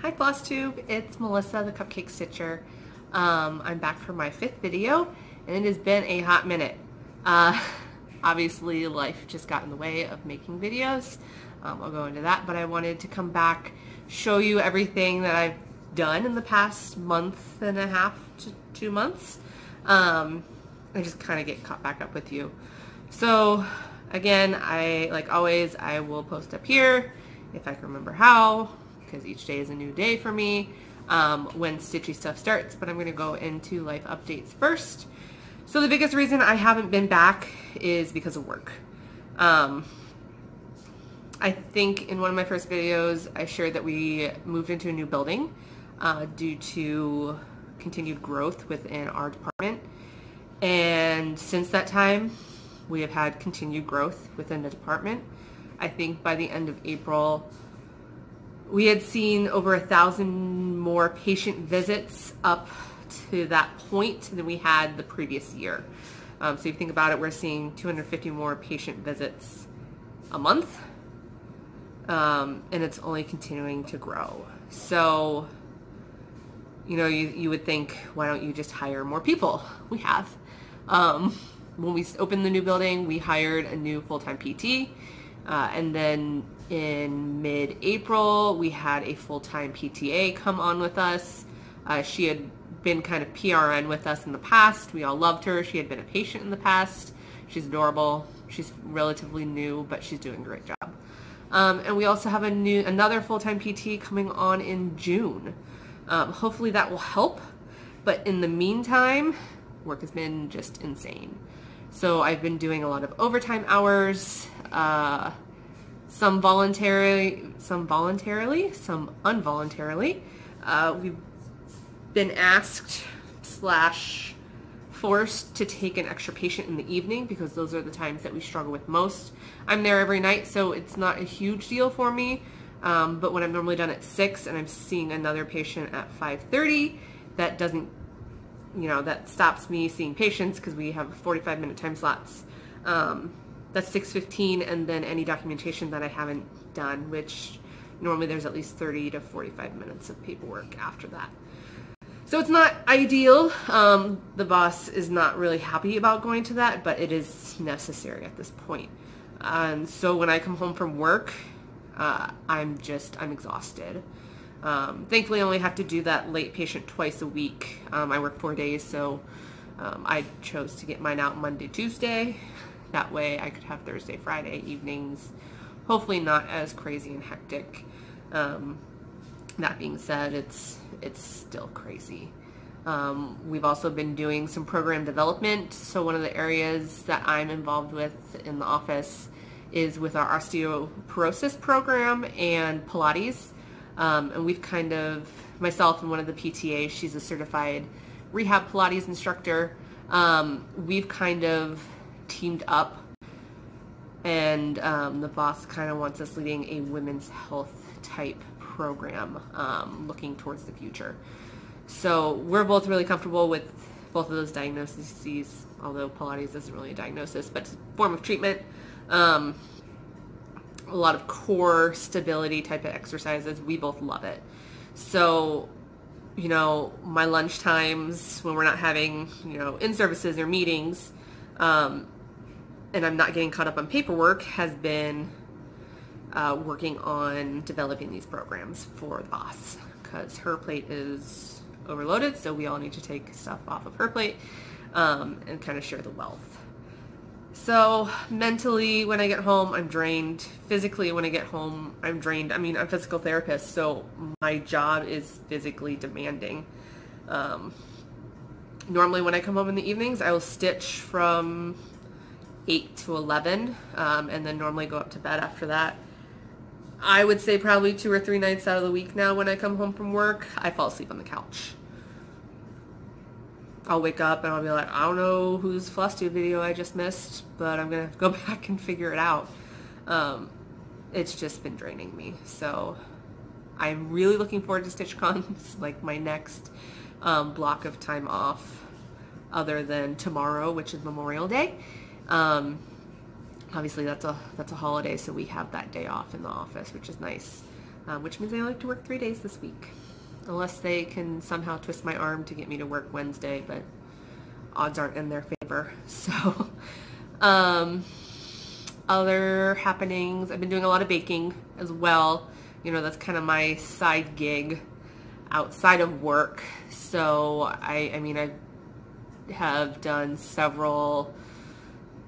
Hi Flosstube, it's Melissa, the Cupcake Stitcher. I'm back for my 5th video, and it has been a hot minute. Obviously, life just got in the way of making videos. I'll go into that, but I wanted to come back, show you everything that I've done in the past month and a half to 2 months, and just kind of get caught back up with you. So, again, like always, I will post up here if I can remember how, because each day is a new day for me when stitchy stuff starts, but I'm going to go into life updates first. So the biggest reason I haven't been back is because of work. I think in one of my first videos I shared that we moved into a new building due to continued growth within our department, and since that time we have had continued growth within the department. I think by the end of April we had seen over 1,000 more patient visits up to that point than we had the previous year. So if you think about it, we're seeing 250 more patient visits a month, and it's only continuing to grow. So, you know, you would think, why don't you just hire more people? We have. When we opened the new building, we hired a new full-time PT, and then in mid-April, we had a full-time PTA come on with us. She had been kind of PRN with us in the past. We all loved her. She had been a patient in the past. She's adorable. She's relatively new, but she's doing a great job. And we also have another full-time PT coming on in June. Hopefully that will help. But in the meantime, work has been just insane. So I've been doing a lot of overtime hours, some voluntarily, some involuntarily. We've been asked / forced to take an extra patient in the evening because those are the times that we struggle with most. I'm there every night, so it's not a huge deal for me. But when I'm normally done at 6 and I'm seeing another patient at 5:30, that doesn't, you know, that stops me seeing patients because we have 45-minute time slots. That's 6:15, and then any documentation that I haven't done, which normally there's at least 30 to 45 minutes of paperwork after that. So it's not ideal. The boss is not really happy about going to that, but it is necessary at this point. So when I come home from work, I'm exhausted. Thankfully I only have to do that late patient twice a week. I work 4 days, so I chose to get mine out Monday, Tuesday. That way I could have Thursday, Friday evenings, hopefully not as crazy and hectic. That being said, it's still crazy. We've also been doing some program development. So one of the areas that I'm involved with in the office is with our osteoporosis program and Pilates. And we've kind of, myself and one of the PTAs, she's a certified rehab Pilates instructor. We've kind of teamed up, and the boss kind of wants us leading a women's health type program, looking towards the future. So we're both really comfortable with both of those diagnoses, although Pilates isn't really a diagnosis, but it's a form of treatment. A lot of core stability type of exercises. We both love it. So, you know, my lunch times when we're not having, you know, in-services or meetings, and I'm not getting caught up on paperwork, has been working on developing these programs for the boss, because her plate is overloaded, so we all need to take stuff off of her plate and kind of share the wealth. So mentally, when I get home, I'm drained. Physically, when I get home, I'm drained. I mean, I'm a physical therapist, so my job is physically demanding. Normally when I come home in the evenings, I will stitch from 8 to 11, and then normally go up to bed after that. I would say probably 2 or 3 nights out of the week now when I come home from work, I fall asleep on the couch. I'll wake up and I'll be like, I don't know whose Flosstube video I just missed, but I'm going to have to go back and figure it out. It's just been draining me. So I'm really looking forward to StitchCon. It's like my next block of time off, other than tomorrow, which is Memorial Day. Obviously that's a holiday, so we have that day off in the office, which is nice. which means I only have to work 3 days this week. Unless they can somehow twist my arm to get me to work Wednesday, but odds aren't in their favor. So, other happenings, I've been doing a lot of baking as well. You know, that's kind of my side gig outside of work. So, I mean, I have done several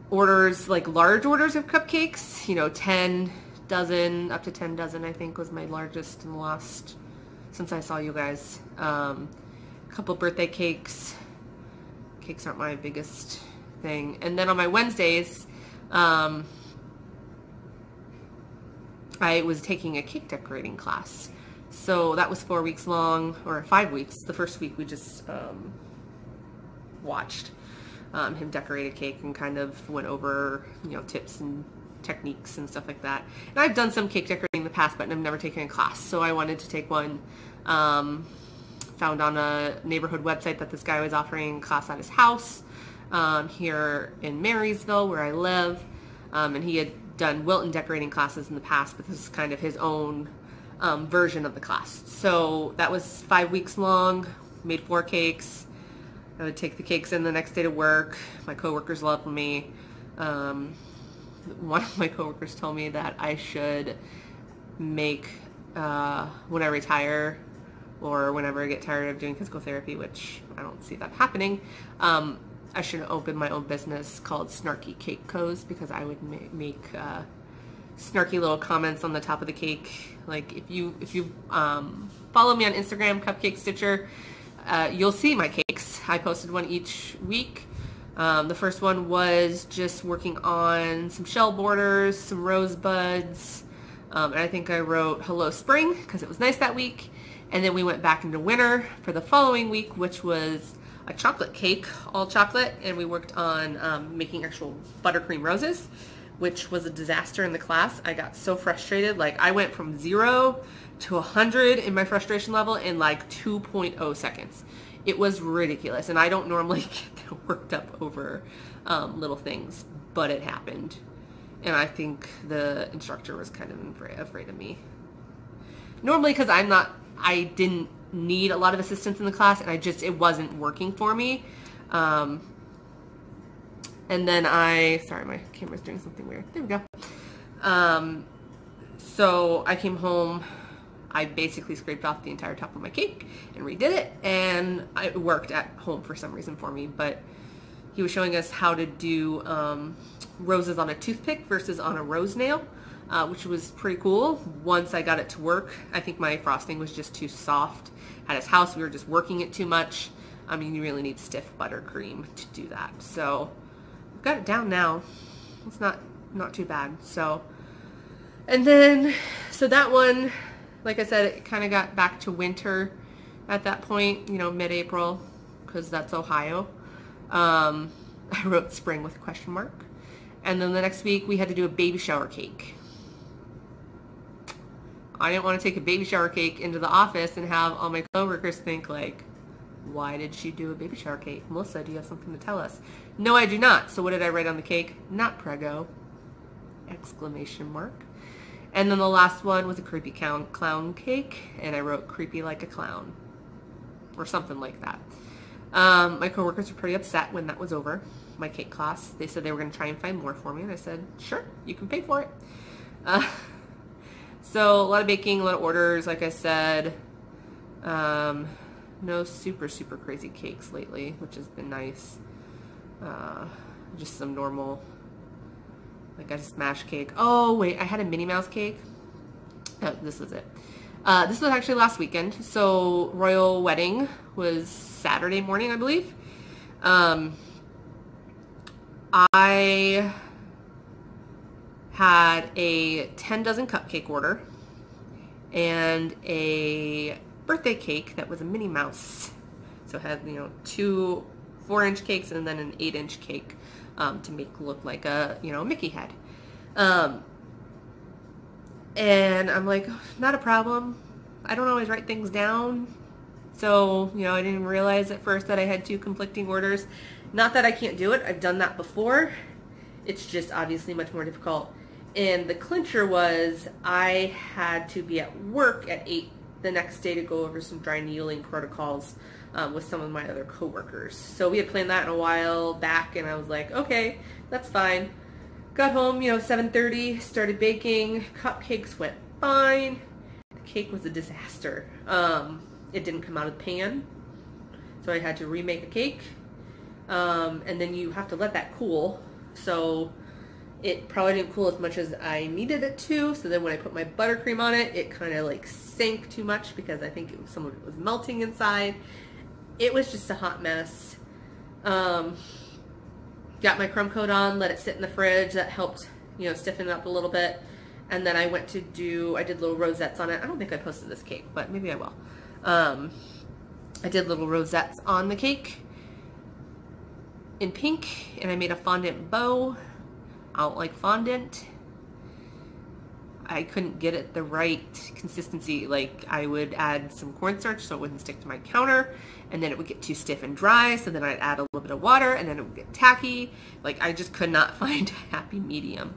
orders, like large orders of cupcakes, you know, 10 dozen, up to 10 dozen, I think was my largest in the last, since I saw you guys. A couple birthday cakes. Cakes aren't my biggest thing. And then on my Wednesdays, I was taking a cake decorating class. So that was 4 weeks long, or 5 weeks. The first week we just watched him decorate a cake and kind of went over, you know, tips and techniques and stuff like that. And I've done some cake decorating in the past, but I've never taken a class. So I wanted to take one. Found on a neighborhood website that this guy was offering a class at his house here in Marysville, where I live. And he had done Wilton decorating classes in the past, but this is kind of his own version of the class. So that was 5 weeks long, made 4 cakes. I would take the cakes in the next day to work. My coworkers loved me. One of my coworkers told me that I should make, when I retire or whenever I get tired of doing physical therapy, which I don't see that happening, I should open my own business called Snarky Cake Co's, because I would make snarky little comments on the top of the cake. Like if you follow me on Instagram, Cupcake Stitcher, you'll see my cakes. I posted one each week. The first one was just working on some shell borders, some rosebuds, and I think I wrote Hello Spring because it was nice that week. And then we went back into winter for the following week, which was a chocolate cake, all chocolate, and we worked on making actual buttercream roses, which was a disaster in the class. I got so frustrated. Like, I went from 0 to 100 in my frustration level in like 2.0 seconds. It was ridiculous, and I don't normally get worked up over little things, but it happened. And I think the instructor was kind of afraid of me. Normally, because I didn't need a lot of assistance in the class, and it wasn't working for me. And then sorry, my camera's doing something weird. There we go. So I came home, I basically scraped off the entire top of my cake and redid it, and it worked at home for some reason for me. But he was showing us how to do roses on a toothpick versus on a rose nail, which was pretty cool. Once I got it to work, I think my frosting was just too soft. At his house, we were just working it too much. I mean, you really need stiff buttercream to do that. So I've got it down now. It's not too bad. So, and then, so that one, like I said, it kind of got back to winter at that point, you know, mid-April, because that's Ohio. I wrote spring with a question mark. And then the next week, we had to do a baby shower cake. I didn't want to take a baby shower cake into the office and have all my coworkers think like, why did she do a baby shower cake? Melissa, do you have something to tell us? No, I do not. So what did I write on the cake? Not prego! Exclamation mark. And then the last one was a creepy clown cake, and I wrote creepy like a clown, or something like that. My coworkers were pretty upset when that was over, my cake class. They said they were going to try and find more for me, and I said, sure, you can pay for it. So a lot of baking, a lot of orders, like I said. No super crazy cakes lately, which has been nice. Just some normal, like a smash cake. Oh wait, I had a Minnie Mouse cake. Oh, this was it. This was actually last weekend. So royal wedding was Saturday morning, I believe. I had a 10 dozen cupcake order and a birthday cake that was a Minnie Mouse. So it had, you know, 2 4-inch cakes and then an 8-inch cake to make look like a, you know, Mickey head. And I'm like, not a problem. I don't always write things down. So, you know, I didn't realize at first that I had 2 conflicting orders. Not that I can't do it. I've done that before. It's just obviously much more difficult And the clincher was I had to be at work at 8 the next day to go over some dry needling protocols with some of my other coworkers. So we had planned that in a while back, and I was like, okay, that's fine. Got home, 7:30, started baking. Cupcakes went fine. The cake was a disaster. It didn't come out of the pan, so I had to remake a cake. And then you have to let that cool. So it probably didn't cool as much as I needed it to. So then when I put my buttercream on it, it kind of like sank too much because I think some of it was melting inside. It was just a hot mess. Got my crumb coat on, let it sit in the fridge. That helped, stiffen it up a little bit. And then I went to I did little rosettes on it. I don't think I posted this cake, but maybe I will. I did little rosettes on the cake in pink, and I made a fondant bow. I don't like fondant. I couldn't get it the right consistency. Like, I would add some cornstarch so it wouldn't stick to my counter, and then it would get too stiff and dry, so then I'd add a little bit of water, and then it would get tacky. Like, I just could not find a happy medium.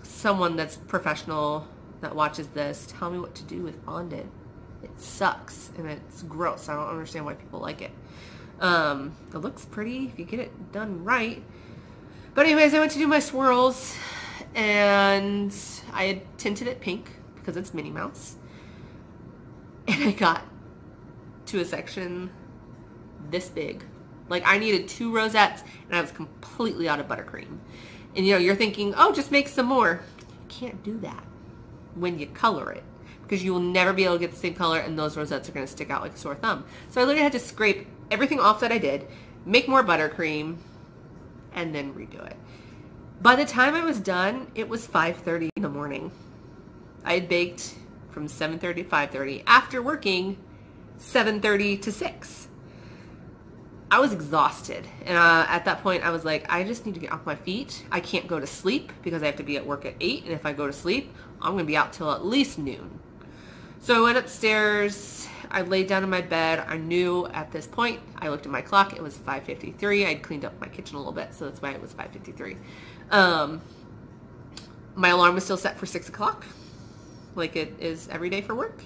Someone that's professional that watches this, tell me what to do with fondant. It sucks, and it's gross. I don't understand why people like it. It looks pretty if you get it done right. But anyways, I went to do my swirls, and I had tinted it pink because it's Minnie Mouse. And I got to a section this big. Like, I needed 2 rosettes, and I was completely out of buttercream. And you're thinking, oh, just make some more. You can't do that when you color it, because you will never be able to get the same color, and those rosettes are going to stick out like a sore thumb. So I literally had to scrape everything off that I did, make more buttercream, and then redo it. By the time I was done, it was 5:30 in the morning. I had baked from 7:30 to 5:30 after working 7:30 to 6. I was exhausted, and at that point I was like, I just need to get off my feet. I can't go to sleep because I have to be at work at 8, and if I go to sleep, I'm going to be out till at least noon. So I went upstairs, I laid down in my bed. I knew at this point, I looked at my clock, it was 5:53. I'd cleaned up my kitchen a little bit, so that's why it was 5:53. My alarm was still set for 6 o'clock, like it is every day for work.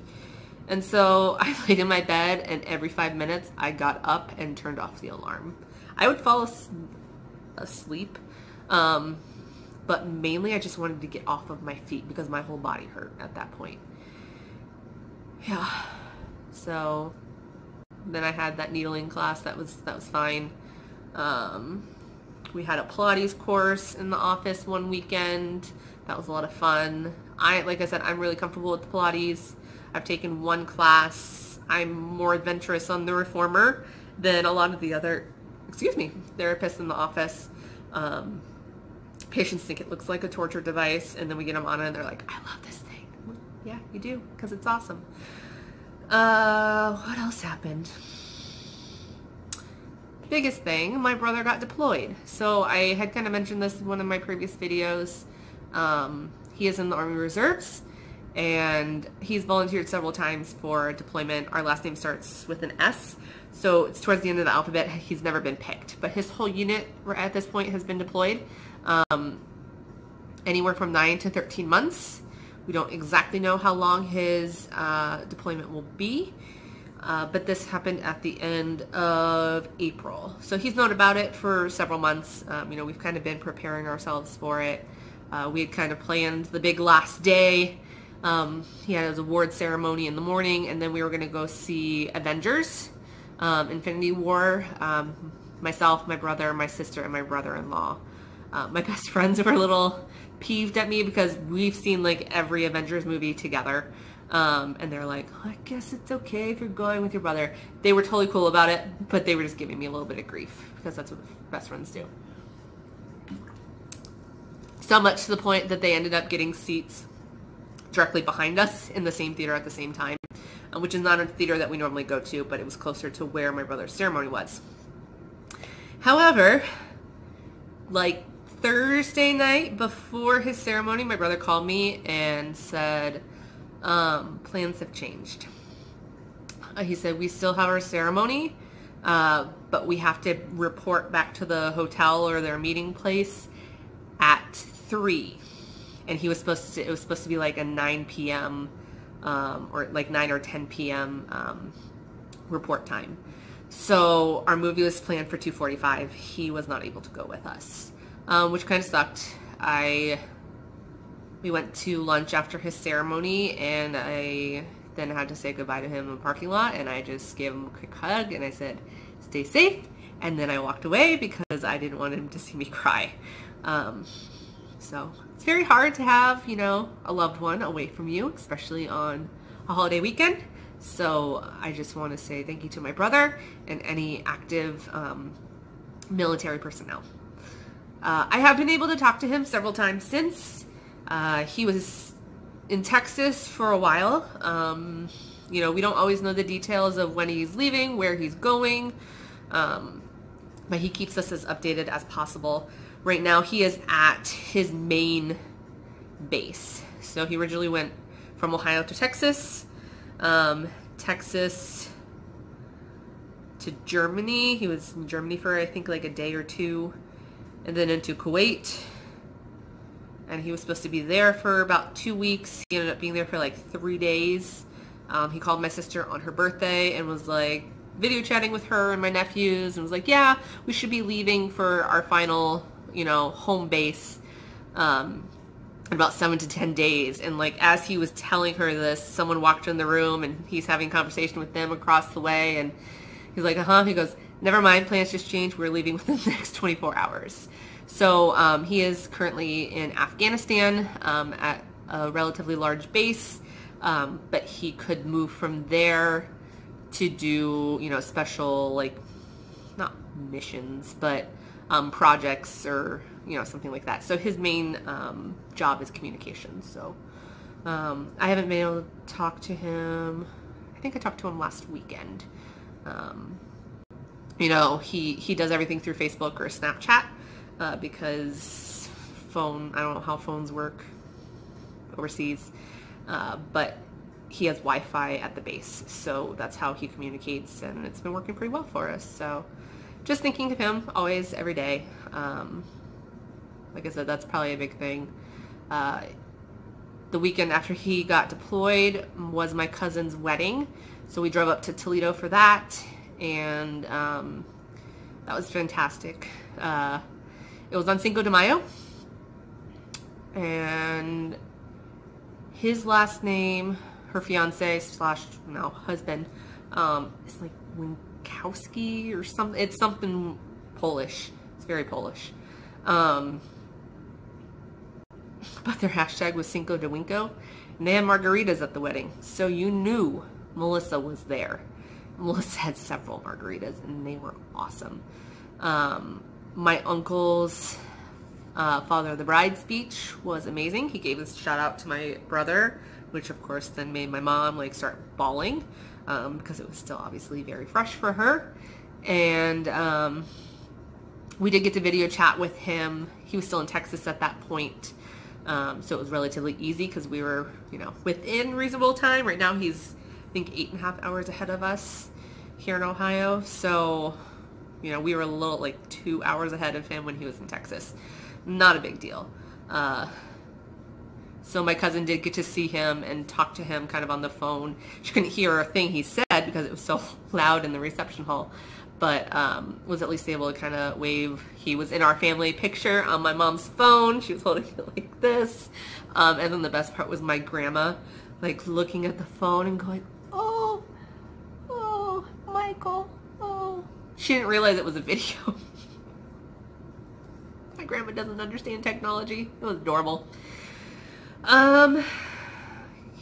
And so I laid in my bed, and every 5 minutes I got up and turned off the alarm. I would fall asleep, but mainly I just wanted to get off of my feet because my whole body hurt at that point. Yeah. So then I had that needling class. That was fine. We had a Pilates course in the office one weekend. That was a lot of fun. Like I said, I'm really comfortable with Pilates. I've taken one class. I'm more adventurous on the reformer than a lot of the other, therapists in the office. Patients think it looks like a torture device, and then we get them on it and they're like, I love this thing. Yeah, you do, because it's awesome. What else happened? Biggest thing, my brother got deployed. So I had kind of mentioned this in one of my previous videos. He is in the Army Reserves, and he's volunteered several times for deployment. Our last name starts with an S, so it's towards the end of the alphabet. He's never been picked, but his whole unit at this point has been deployed, anywhere from 9 to 13 months. We don't exactly know how long his deployment will be, but this happened at the end of April. So he's known about it for several months. We've kind of been preparing ourselves for it. We had kind of planned the big last day. He had his award ceremony in the morning, and then we were going to go see Avengers, Infinity War. Myself, my brother, my sister, and my brother-in-law. My best friends were a little peeved at me because we've seen like every Avengers movie together, and they're like, oh, I guess it's okay if you're going with your brother. They were totally cool about it, but they were just giving me a little bit of grief because that's what best friends do. So much to the point that they ended up getting seats directly behind us in the same theater at the same time, which is not a theater that we normally go to, but it was closer to where my brother's ceremony was. However, like Thursday night before his ceremony, my brother called me and said, plans have changed. He said, we still have our ceremony, but we have to report back to the hotel or their meeting place at 3. and it was supposed to be like a 9 p.m. Or like 9 or 10 p.m. Report time. So our movie was planned for 2:45. He was not able to go with us, which kind of sucked. We went to lunch after his ceremony, and I then had to say goodbye to him in the parking lot, and I just gave him a quick hug, and I said, stay safe, and then I walked away because I didn't want him to see me cry. So it's very hard to have, you know, a loved one away from you, especially on a holiday weekend. So I just want to say thank you to my brother and any active military personnel. I have been able to talk to him several times since. He was in Texas for a while. You know, we don't always know the details of when he's leaving, where he's going, but he keeps us as updated as possible. Right now, he is at his main base. So he originally went from Ohio to Texas, Texas to Germany. He was in Germany for, I think, like a day or two, and then into Kuwait. And he was supposed to be there for about 2 weeks. He ended up being there for like 3 days. He called my sister on her birthday and was like video chatting with her and my nephews and was like, yeah, we should be leaving for our final, you know, home base in about 7 to 10 days. And like, as he was telling her this, someone walked in the room and he's having a conversation with them across the way. And he's like, he goes, never mind, plans just changed. We're leaving within the next 24 hours. So he is currently in Afghanistan at a relatively large base, but he could move from there to do, you know, special, like, not missions, but projects or, you know, something like that. So his main job is communications. So I haven't been able to talk to him. I think I talked to him last weekend. You know, he does everything through Facebook or Snapchat. Because I don't know how phones work overseas, but he has Wi-Fi at the base, so that's how he communicates, and it's been working pretty well for us. So just thinking of him always, every day. Like I said, that's probably a big thing. The weekend after he got deployed was my cousin's wedding, so we drove up to Toledo for that, and that was fantastic. It was on Cinco de Mayo, and his last name, her fiance / now husband, is like Winkowski or something. It's something Polish. It's very Polish. But their hashtag was Cinco de Winko, and they had margaritas at the wedding, so you knew Melissa was there. Melissa had several margaritas, and they were awesome. My uncle's father of the bride speech was amazing. He gave a shout out to my brother, which of course then made my mom like start bawling because it was still obviously very fresh for her. And we did get to video chat with him. He was still in Texas at that point, so it was relatively easy because we were, you know, within reasonable time. Right now he's, I think, 8.5 hours ahead of us here in Ohio. So, you know, we were a little like 2 hours ahead of him when he was in Texas. Not a big deal. So my cousin did get to see him and talk to him kind of on the phone. She couldn't hear a thing he said because it was so loud in the reception hall, but was at least able to kind of wave. He was in our family picture on my mom's phone. She was holding it like this. And then the best part was my grandma like looking at the phone and going, oh, Michael, oh. She didn't realize it was a video. My grandma doesn't understand technology. It was adorable. Yeah.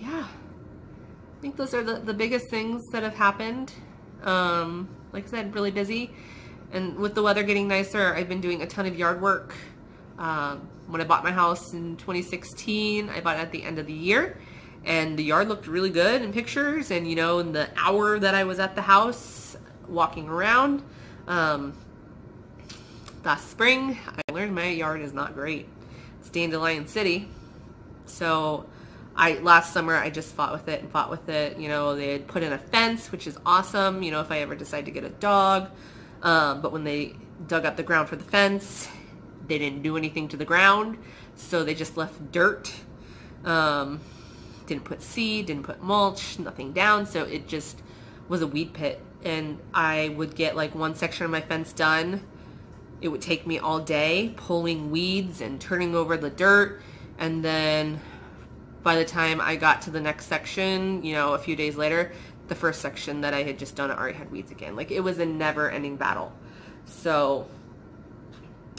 I think those are the biggest things that have happened. Like I said, really busy. And with the weather getting nicer, I've been doing a ton of yard work. When I bought my house in 2016, I bought it at the end of the year. And the yard looked really good in pictures. And, you know, in the hour that I was at the house walking around, last spring, I learned my yard is not great. It's Dandelion City. So last summer I just fought with it. You know, they had put in a fence, which is awesome, you know, if I ever decide to get a dog. But when they dug up the ground for the fence, they didn't do anything to the ground. So they just left dirt. Didn't put seed, didn't put mulch, nothing down. So it just was a weed pit. And I would get like one section of my fence done. It would take me all day pulling weeds and turning over the dirt. And then by the time I got to the next section, you know, a few days later, the first section that I had just done already had weeds again. Like, it was a never-ending battle. So,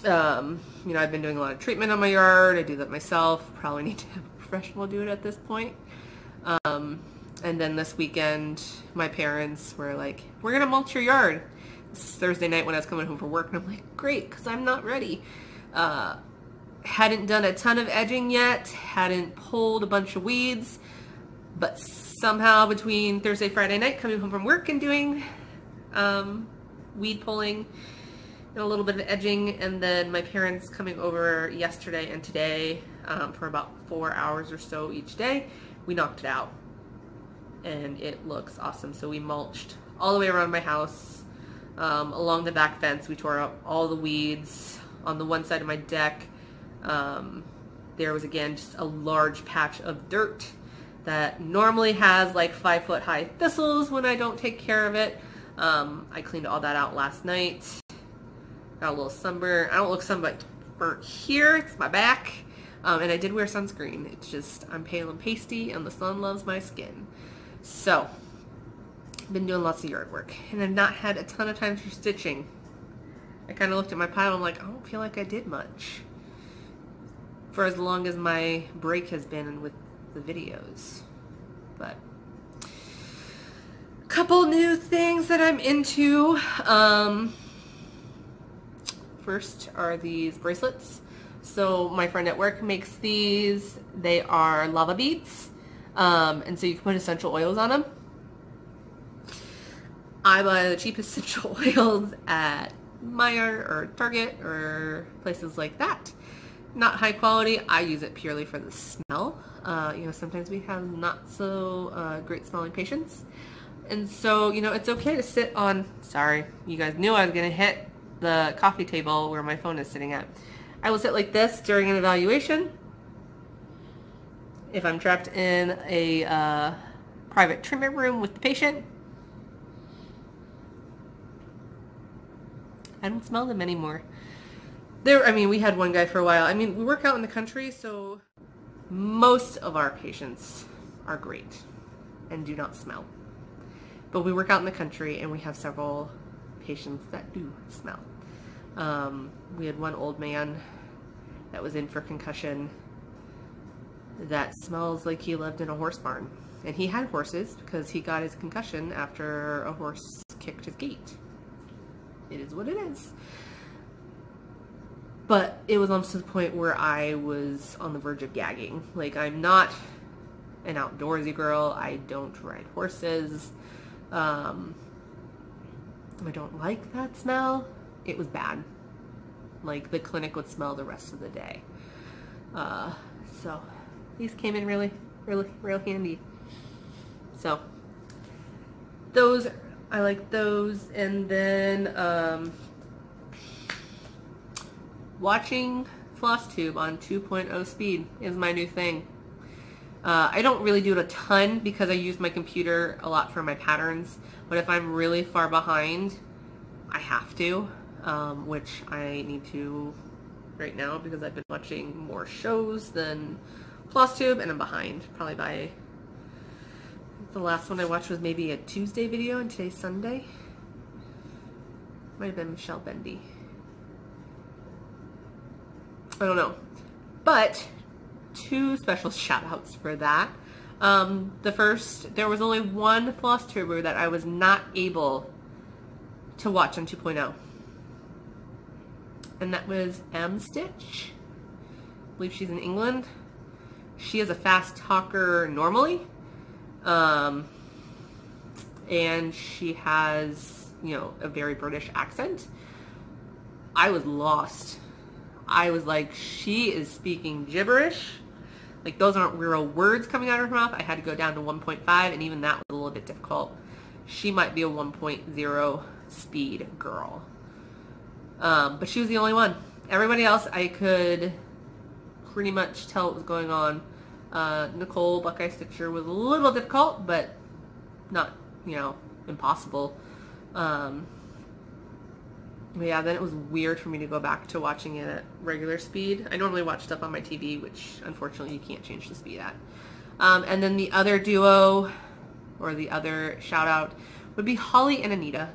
you know, I've been doing a lot of treatment on my yard. I do that myself. Probably need to have a professional do it at this point. And then this weekend, my parents were like, we're going to mulch your yard. This is Thursday night when I was coming home from work, and I'm like, great, because I'm not ready. Hadn't done a ton of edging yet, hadn't pulled a bunch of weeds, but somehow between Thursday, Friday night, coming home from work and doing weed pulling and a little bit of edging, and then my parents coming over yesterday and today for about 4 hours or so each day, we knocked it out. And it looks awesome. So we mulched all the way around my house, along the back fence. We tore up all the weeds. On the one side of my deck, there was again just a large patch of dirt that normally has like 5-foot high thistles when I don't take care of it. I cleaned all that out last night. Got a little sunburn. I don't look sunburnt here. It's my back. And I did wear sunscreen. It's just, I'm pale and pasty and the sun loves my skin. So, I've been doing lots of yard work, and I've not had a ton of time for stitching. I kind of looked at my pile, and I'm like, I don't feel like I did much for as long as my break has been with the videos. But, a couple new things that I'm into. First are these bracelets. So, my friend at work makes these. They are lava beads. And so you can put essential oils on them. I buy the cheapest essential oils at Meijer or Target or places like that. Not high quality. I use it purely for the smell. You know, sometimes we have not so great smelling patients. And so, you know, it's okay to sit on, sorry, you guys knew I was going to hit the coffee table where my phone is sitting at. I will sit like this during an evaluation. If I'm trapped in a private treatment room with the patient, I don't smell them anymore. I mean, we had one guy for a while. I mean, we work out in the country, so most of our patients are great and do not smell. But we work out in the country, and we have several patients that do smell. We had one old man that was in for concussion that smells like he lived in a horse barn. And he had horses because he got his concussion after a horse kicked his gate. It is what it is. But it was almost to the point where I was on the verge of gagging. Like, I'm not an outdoorsy girl. I don't ride horses. I don't like that smell. It was bad. Like, the clinic would smell the rest of the day. So these came in really handy. So those, I like those. And then watching Flosstube on 2.0 speed is my new thing. I don't really do it a ton because I use my computer a lot for my patterns, but if I'm really far behind, I have to, which I need to right now because I've been watching more shows than Flosstube, and I'm behind. Probably by, the last one I watched was maybe a Tuesday video, and today's Sunday. Might have been Michelle Bendy. I don't know. But two special shout outs for that. The first, there was only one Flosstuber that I was not able to watch on 2.0. And that was M Stitch. I believe she's in England. She is a fast talker normally. And she has, you know, a very British accent. I was lost. I was like, she is speaking gibberish. Like, those aren't real words coming out of her mouth. I had to go down to 1.5, and even that was a little bit difficult. She might be a 1.0 speed girl. But she was the only one. Everybody else I could pretty much tell what was going on. Nicole Buckeye Stitcher was a little difficult, but not, you know, impossible. But yeah, then it was weird for me to go back to watching it at regular speed. I normally watch stuff on my TV, which unfortunately you can't change the speed at. And then the other duo, or the other shout out, would be Holly and Anita,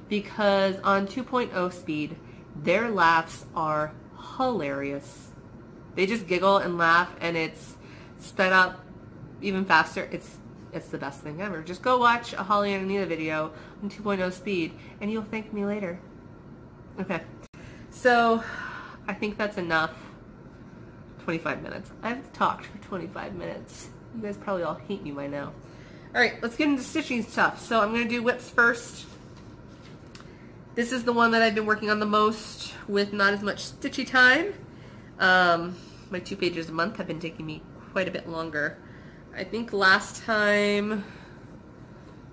because on 2.0 speed, their laughs are hilarious. They just giggle and laugh, and it's sped up even faster. It's the best thing ever. Just go watch a Holly and Anita video on 2.0 speed, and you'll thank me later. Okay, so I think that's enough. 25 minutes. I've talked for 25 minutes. You guys probably all hate me by now. Alright, let's get into stitching stuff. So I'm going to do whips first. This is the one that I've been working on the most with not as much stitchy time. My 2 pages a month have been taking me quite a bit longer. I think last time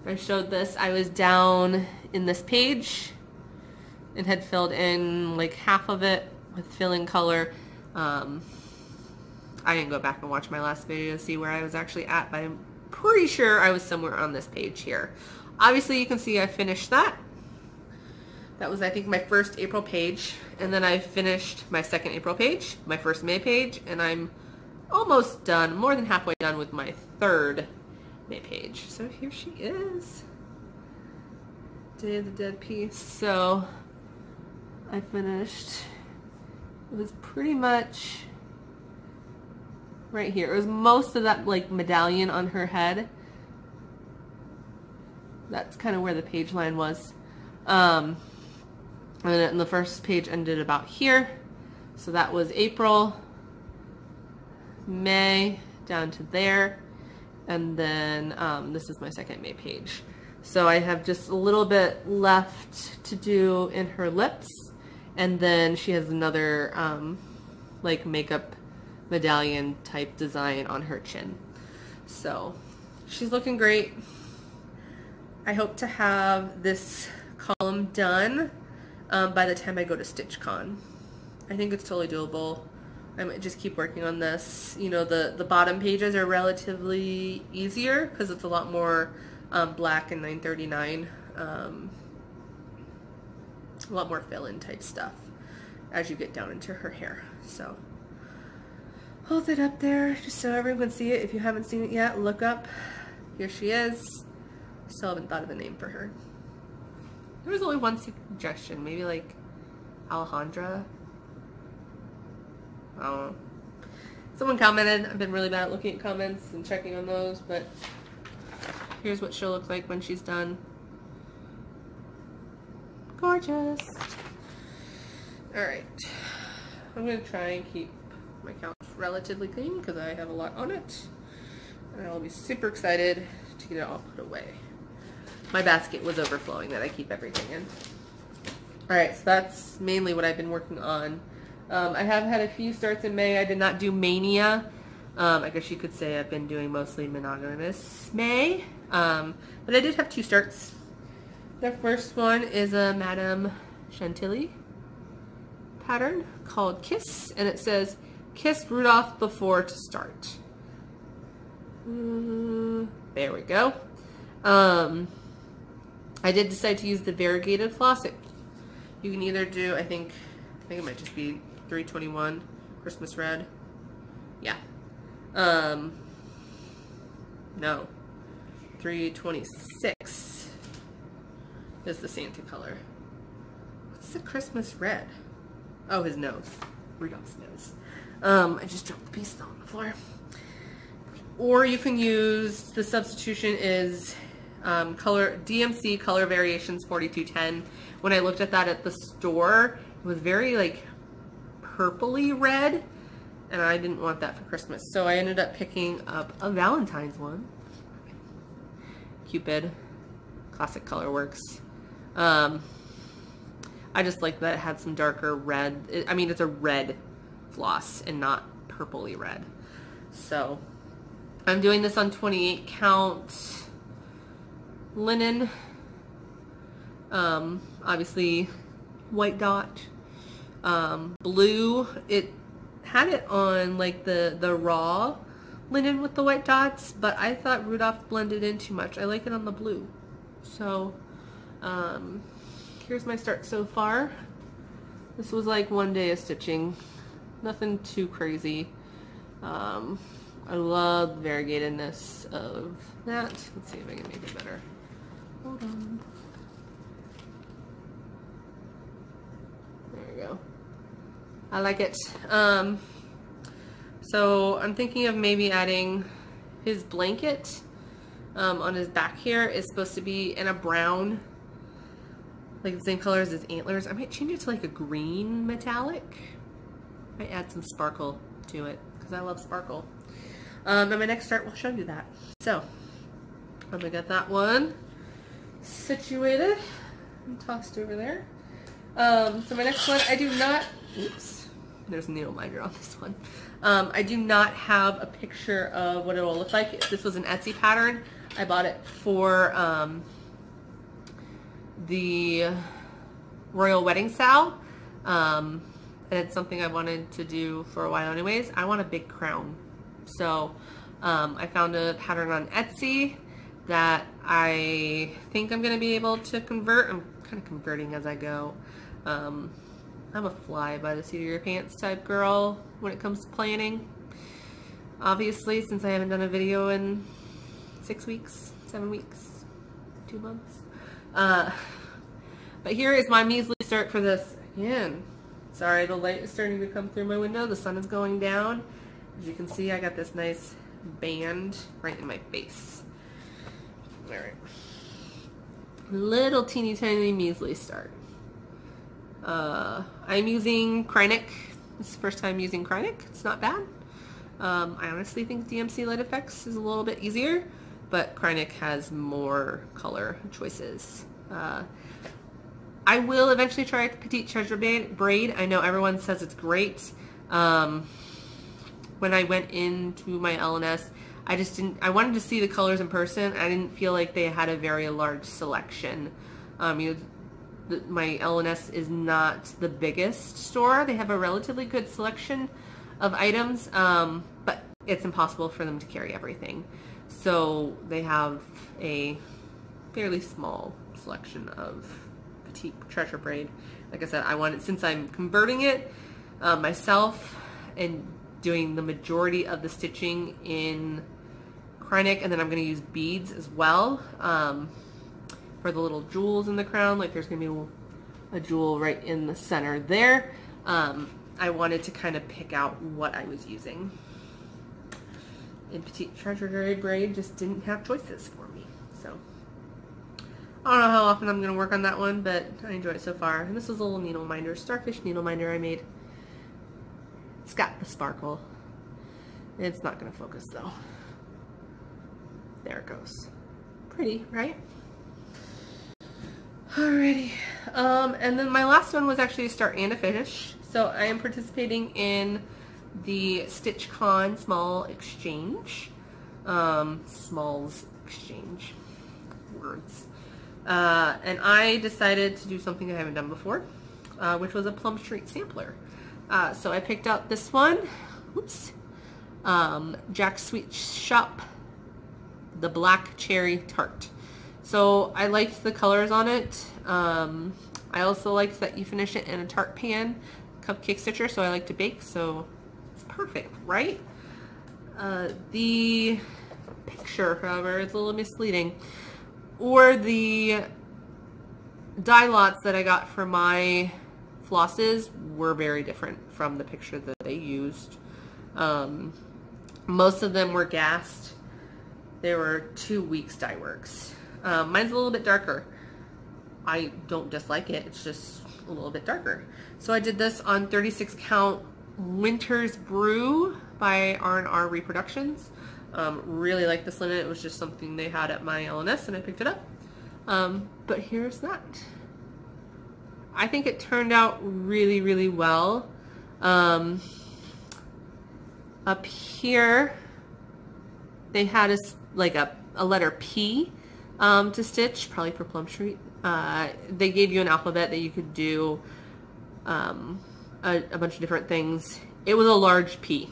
I showed this, I was down in this page and had filled in like half of it with fill-in color. I didn't go back and watch my last video to see where I was actually at, but I'm pretty sure I was somewhere on this page here. Obviously you can see I finished that. That was, I think, my first April page, and then I finished my second April page, my first May page, and I'm almost done, more than halfway done with my third May page. So here she is. Day of the Dead piece. So I finished, it was pretty much right here. It was most of that like medallion on her head. That's kind of where the page line was. And then the first page ended about here. So that was April, May, down to there. And then this is my second May page. So I have just a little bit left to do in her lips. And then she has another like makeup medallion type design on her chin. So she's looking great. I hope to have this column done by the time I go to StitchCon. I think it's totally doable. I might just keep working on this. You know, the bottom pages are relatively easier because it's a lot more black and 939. A lot more fill-in type stuff as you get down into her hair. So hold it up there just so everyone can see it. If you haven't seen it yet, look up. Here she is. Still haven't thought of a name for her. There was only one suggestion, maybe like Alejandra. I don't know. Someone commented. I've been really bad at looking at comments and checking on those, but here's what she'll look like when she's done. Gorgeous. Alright. I'm going to try and keep my couch relatively clean because I have a lot on it. And I'll be super excited to get it all put away. My basket was overflowing that I keep everything in. Alright, so that's mainly what I've been working on. I have had a few starts in May. I did not do Mania. I guess you could say I've been doing mostly monogamous May. But I did have 2 starts. The first one is a Madame Chantilly pattern called Kiss, and it says, "Kiss Rudolph before to start." There we go. I did decide to use the variegated floss. You can either do, I think it might just be 321 Christmas Red. Yeah. No. 326 is the Santa color. What's the Christmas Red? Oh, his nose. Rudolph's nose. I just dropped the piece on the floor. Or you can use, the substitution is DMC Color Variations 4210. When I looked at that at the store, it was very like purpley red, and I didn't want that for Christmas. So I ended up picking up a Valentine's one. Cupid, Classic Color Works. I just like that it had some darker red. I mean, it's a red floss and not purpley red. So I'm doing this on 28 count linen. Obviously white dot. Blue, it had it on like the raw linen with the white dots, but I thought Rudolph blended in too much. I like it on the blue. So here's my start so far. This was like 1 day of stitching, nothing too crazy. I love the variegatedness of that. Let's see if I can make it better. Hold on. There we go. I like it. So I'm thinking of maybe adding his blanket on his back here is supposed to be in a brown, like the same color as his antlers. I might change it to like a green metallic. Might add some sparkle to it because I love sparkle. And my next start will show you that. So I'm gonna get that one situated and tossed over there. So my next one, I do not, oops, there's a needle minder on this one. I do not have a picture of what it will look like. This was an Etsy pattern. I bought it for the Royal Wedding Sal. And it's something I wanted to do for a while anyways. I want a big crown. So I found a pattern on Etsy that I think I'm going to be able to convert. I'm kind of converting as I go. I'm a fly by the seat of your pants type girl when it comes to planning. Obviously, since I haven't done a video in 6 weeks, 7 weeks, 2 months. But here is my measly start for this. Again, sorry, the light is starting to come through my window. The sun is going down. As you can see, I got this nice band right in my face. All right. Little teeny tiny measly start. I'm using Krynic. This is the first time using Krynic. It's not bad. I honestly think DMC Light Effects is a little bit easier, but Krynic has more color choices. I will eventually try Petite Treasure Braid. I know everyone says it's great. When I went into my LNS, I just didn't, I wanted to see the colors in person. I didn't feel like they had a very large selection. My LNS is not the biggest store. They have a relatively good selection of items, but it's impossible for them to carry everything. So they have a fairly small selection of Petite Treasure Braid. Like I said, I wanted, since I'm converting it myself and doing the majority of the stitching in Krynic, and then I'm going to use beads as well for the little jewels in the crown. Like there's going to be a jewel right in the center there. I wanted to kind of pick out what I was using. And Petite Treasure Braid just didn't have choices for me. So I don't know how often I'm going to work on that one, but I enjoy it so far. And this is a little needle minder, starfish needle minder I made. It's got the sparkle. It's not going to focus though. There it goes. Pretty, right? Alrighty. And then my last one was actually a start and a finish. So I am participating in the StitchCon Small Exchange. Smalls Exchange. Words. And I decided to do something I haven't done before, which was a Plum Street sampler. So I picked out this one. Oops. Jack's Sweet Shop, the Black Cherry Tart. So I liked the colors on it. I also liked that you finish it in a tart pan, cupcake stitcher, so I like to bake, so it's perfect, right? The picture, however, is a little misleading. Or the dye lots that I got for my flosses were very different from the picture that they used. Most of them were gassed. There were 2 weeks dye works. Mine's a little bit darker. I don't dislike it, it's just a little bit darker. So I did this on 36 count Winter's Brew by R&R Reproductions. Really like this linen. It was just something they had at my LNS and I picked it up. But here's that. I think it turned out really, really well. Up here, they had like a letter P to stitch, probably for Plum Street. They gave you an alphabet that you could do a bunch of different things It was a large P.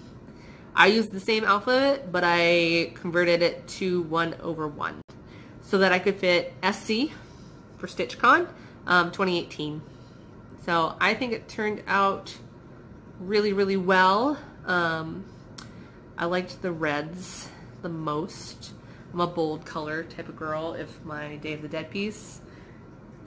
I used the same alphabet, but I converted it to 1/1 so that I could fit SC for StitchCon 2018. So I think it turned out really, really well. I liked the reds the most. I'm a bold color type of girl, if my Day of the Dead piece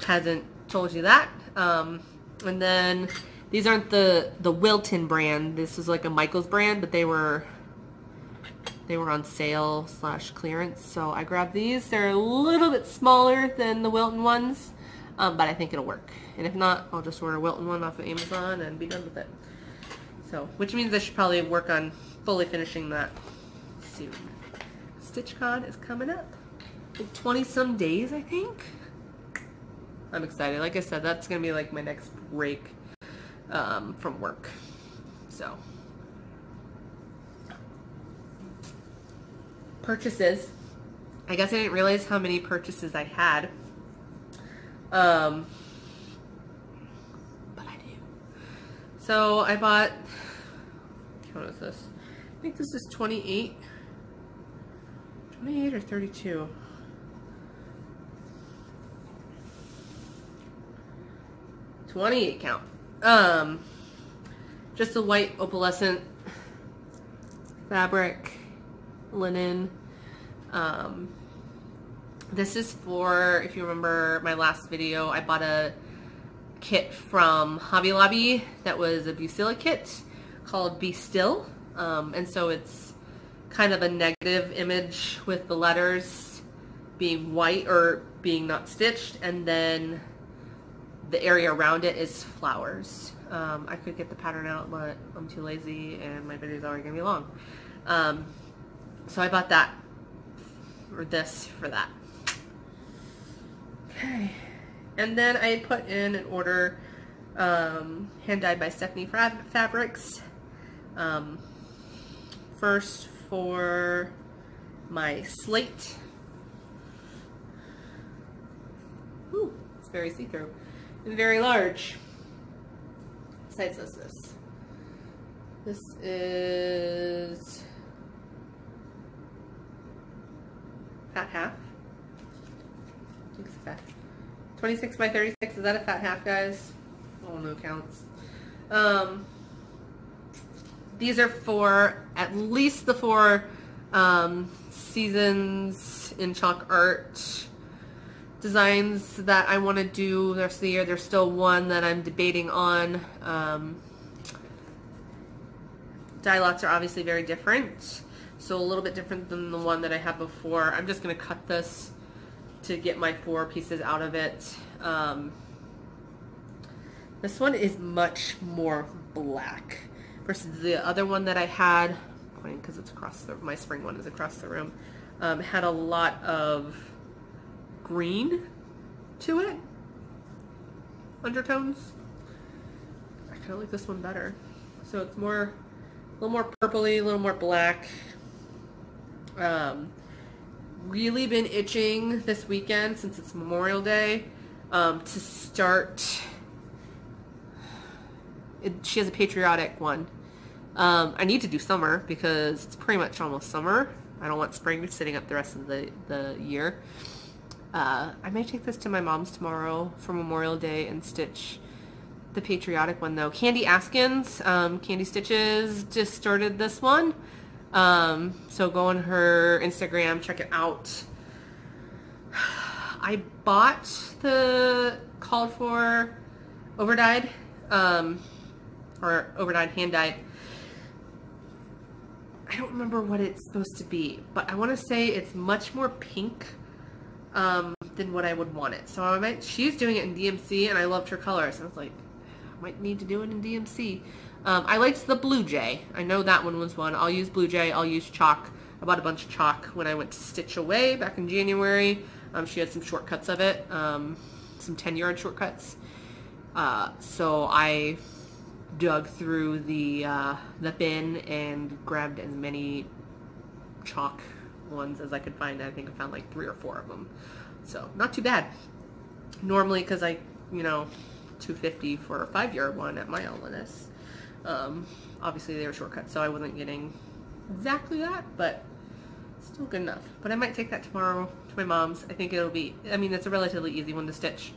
hasn't told you that. And then these aren't the Wilton brand. This was like a Michaels brand, but they were on sale / clearance, so I grabbed these. They're a little bit smaller than the Wilton ones, but I think it'll work. And if not, I'll just order a Wilton one off of Amazon and be done with it. So, which means I should probably work on fully finishing that soon. StitchCon is coming up in 20-some days, I think. I'm excited. Like I said, that's gonna be like my next break from work. So, purchases. I guess I didn't realize how many purchases I had. But I do. So I bought, what is this? I think this is 28 or 32. $28 count. Just a white opalescent fabric, linen. This is for, if you remember my last video, I bought a kit from Hobby Lobby that was a Bucilla kit called Be Still. And so it's kind of a negative image with the letters being white or being not stitched, and then the area around it is flowers. I could get the pattern out, but I'm too lazy and my video's already gonna be long. So I bought that, or this, for that. Okay. And then I put in an order, hand dyed by Stephanie Fabrics. First for my Slate. Ooh, it's very see-through and very large. What size is this? This is fat half. I think it's fat. 26 by 36. Is that a fat half, guys? Oh, no counts. These are for at least the 4 seasons in chalk art designs that I want to do the rest of the year. There's still one that I'm debating on. Dye lots are obviously very different, so a little bit different than the one that I had before. I'm just going to cut this to get my 4 pieces out of it. This one is much more black versus the other one that I had, pointing because it's across the, my spring one is across the room, had a lot of green to it, undertones. I kind of like this one better. So it's more, a little more purpley, a little more black. Really been itching this weekend, since it's Memorial Day, to start. She has a patriotic one. I need to do summer because it's pretty much almost summer. I don't want spring sitting up the rest of the year. I may take this to my mom's tomorrow for Memorial Day and stitch the patriotic one though. Candy Askins, Candy Stitches, just started this one. So go on her Instagram, check it out. I bought the called for overdyed, or overdyed hand dyed. I don't remember what it's supposed to be, but I want to say it's much more pink than what I would want it. So I might, she's doing it in DMC and I loved her colors. And I was like, I might need to do it in DMC. I liked the Blue Jay. I know that one was one. I'll use Blue Jay. I'll use chalk. I bought a bunch of chalk when I went to Stitch Away back in January. She had some shortcuts of it, some 10-yard shortcuts. So I dug through the bin and grabbed as many chalk ones as I could find. I think I found like 3 or 4 of them. So not too bad. Normally, because I, you know, $250 for a 5-yard one at my Outletness. Obviously they were shortcuts, so I wasn't getting exactly that, but still good enough. But I might take that tomorrow to my mom's. I think it'll be, I mean, it's a relatively easy one to stitch.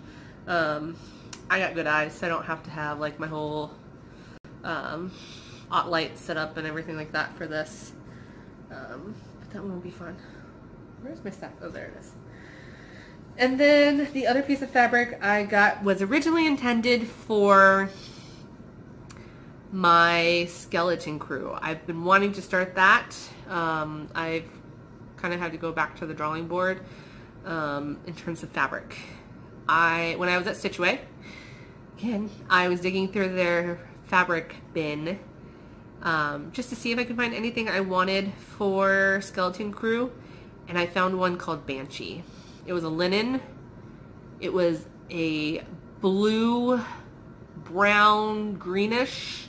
I got good eyes, so I don't have to have like my whole hot light set up and everything like that for this. But that one will be fun. Where's my stack? Oh, there it is. And then the other piece of fabric I got was originally intended for my skeleton crew. I've been wanting to start that. I've kind of had to go back to the drawing board in terms of fabric. When I was at Stitch Away, again, I was digging through their fabric bin just to see if I could find anything I wanted for skeleton crew, and I found one called Banshee. It was a linen. It was a blue, brown, greenish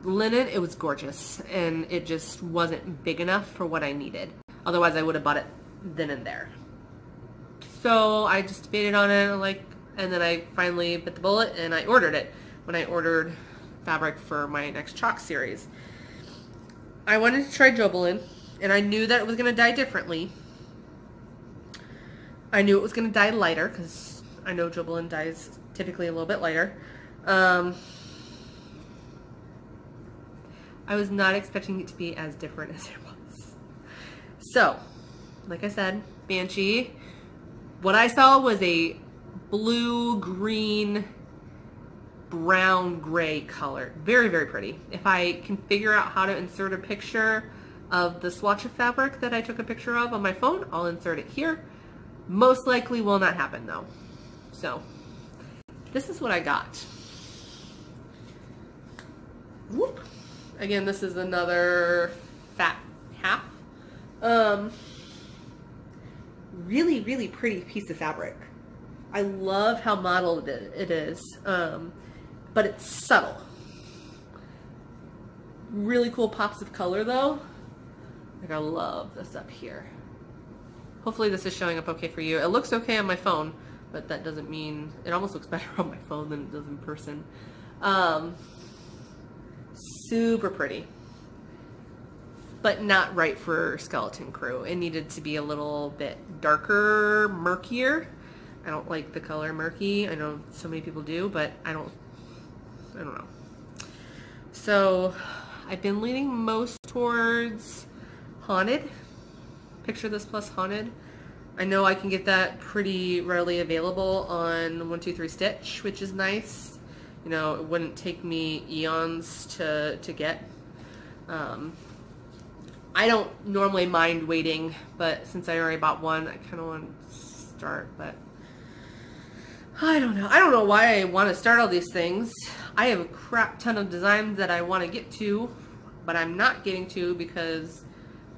linen. It was gorgeous, and it just wasn't big enough for what I needed. Otherwise, I would have bought it then and there. So I just debated on it, and then I finally bit the bullet and I ordered it when I ordered fabric for my next chalk series. I wanted to try Jobelan, and I knew that it was going to dye differently. I knew it was going to dye lighter because I know Jobelan dyes typically a little bit lighter. I was not expecting it to be as different as it was. So, like I said, Banshee. What I saw was a blue, green, brown, gray color. Very, very pretty. If I can figure out how to insert a picture of the swatch of fabric that I took a picture of on my phone, I'll insert it here. Most likely will not happen though. So, this is what I got. Whoop. Again, this is another fat half. Really, really pretty piece of fabric. I love how mottled it is, but it's subtle. Really cool pops of color though. Like, I love this up here. Hopefully this is showing up okay for you. It looks okay on my phone, but that doesn't mean, it almost looks better on my phone than it does in person. Super pretty, but not right for skeleton crew. It needed to be a little bit darker, murkier. I don't like the color murky. I know so many people do, but I don't know. So I've been leaning most towards Haunted. Picture This plus Haunted. I know I can get that pretty readily available on 123 Stitch, which is nice. You know, it wouldn't take me eons to get. I don't normally mind waiting, but since I already bought one, I kind of want to start, but I don't know. I don't know why I want to start all these things. I have a crap ton of designs that I want to get to, but I'm not getting to because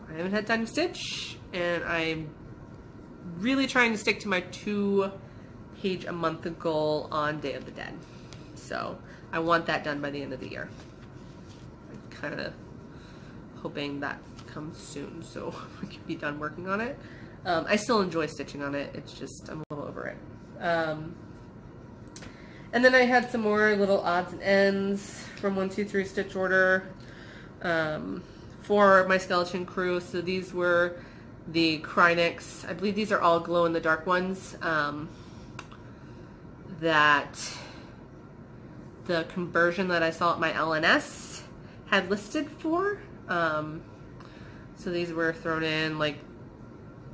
I haven't had time to stitch, and I'm really trying to stick to my 2-page a month goal on Day of the Dead. So I want that done by the end of the year. I'm kind of hoping that comes soon so I can be done working on it. I still enjoy stitching on it. It's just I'm a little over it. And then I had some more little odds and ends from 123 Stitch order for my skeleton crew. So these were the Krynics. I believe these are all glow in the dark ones that the conversion that I saw at my LNS had listed for. So these were thrown in, like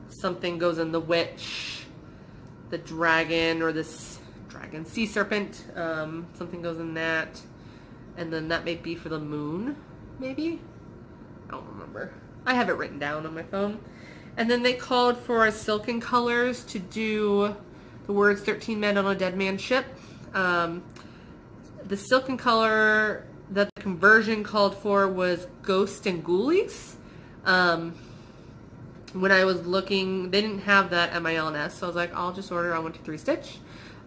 something goes in the witch, the dragon, or this dragon sea serpent, something goes in that, and then that may be for the moon, maybe? I don't remember. I have it written down on my phone. And then they called for silken colors to do the words 13 men on a dead man ship. The silken color that the conversion called for was Ghost and Ghoulies. When I was looking, they didn't have that at my LNS, so I was like, I'll just order on 123 Stitch.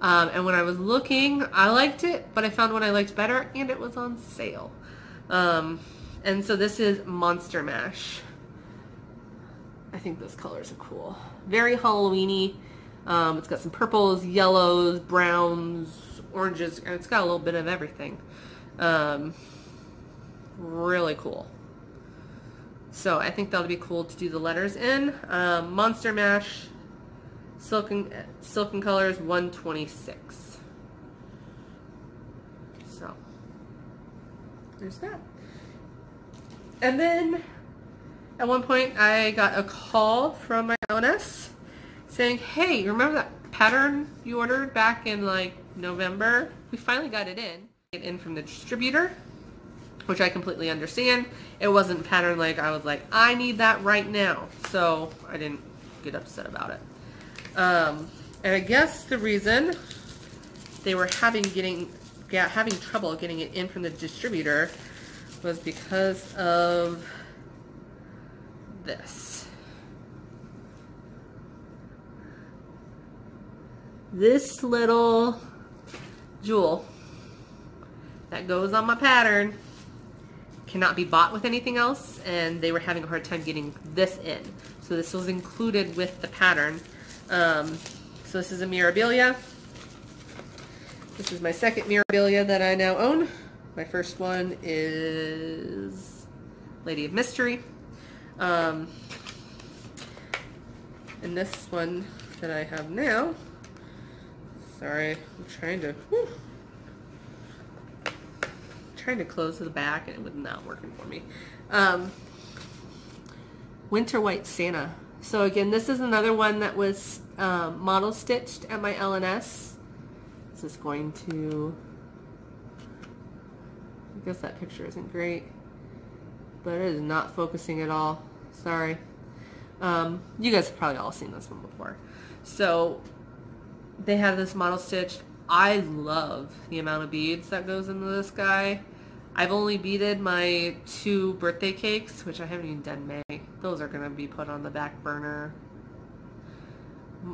And when I was looking, I liked it, but I found one I liked better, and it was on sale. And so this is Monster Mash. I think those colors are cool. Very Halloween-y. It's got some purples, yellows, browns, oranges, and it's got a little bit of everything. Really cool. So I think that'll be cool to do the letters in. Monster Mash, Silken Colors, 126. So there's that. And then at one point I got a call from my ONS saying, hey, you remember that pattern you ordered back in like November? We finally got it in from the distributor, which I completely understand. It wasn't pattern like I was like, I need that right now. So I didn't get upset about it. And I guess the reason they were having trouble getting it in from the distributor was because of this. This little jewel that goes on my pattern cannot be bought with anything else, and they were having a hard time getting this in. So this was included with the pattern. So this is a Mirabilia. This is my second Mirabilia that I now own. My first one is Lady of Mystery. And this one that I have now, sorry, I'm trying to close the back and it was not working for me. Winter White Santa. So again, this is another one that was model stitched at my LNS. This is going to, I guess that picture isn't great, but it is not focusing at all. Sorry. You guys have probably all seen this one before. So they have this model stitched. I love the amount of beads that goes into this guy. I've only beaded my 2 birthday cakes, which I haven't even done May. Those are going to be put on the back burner.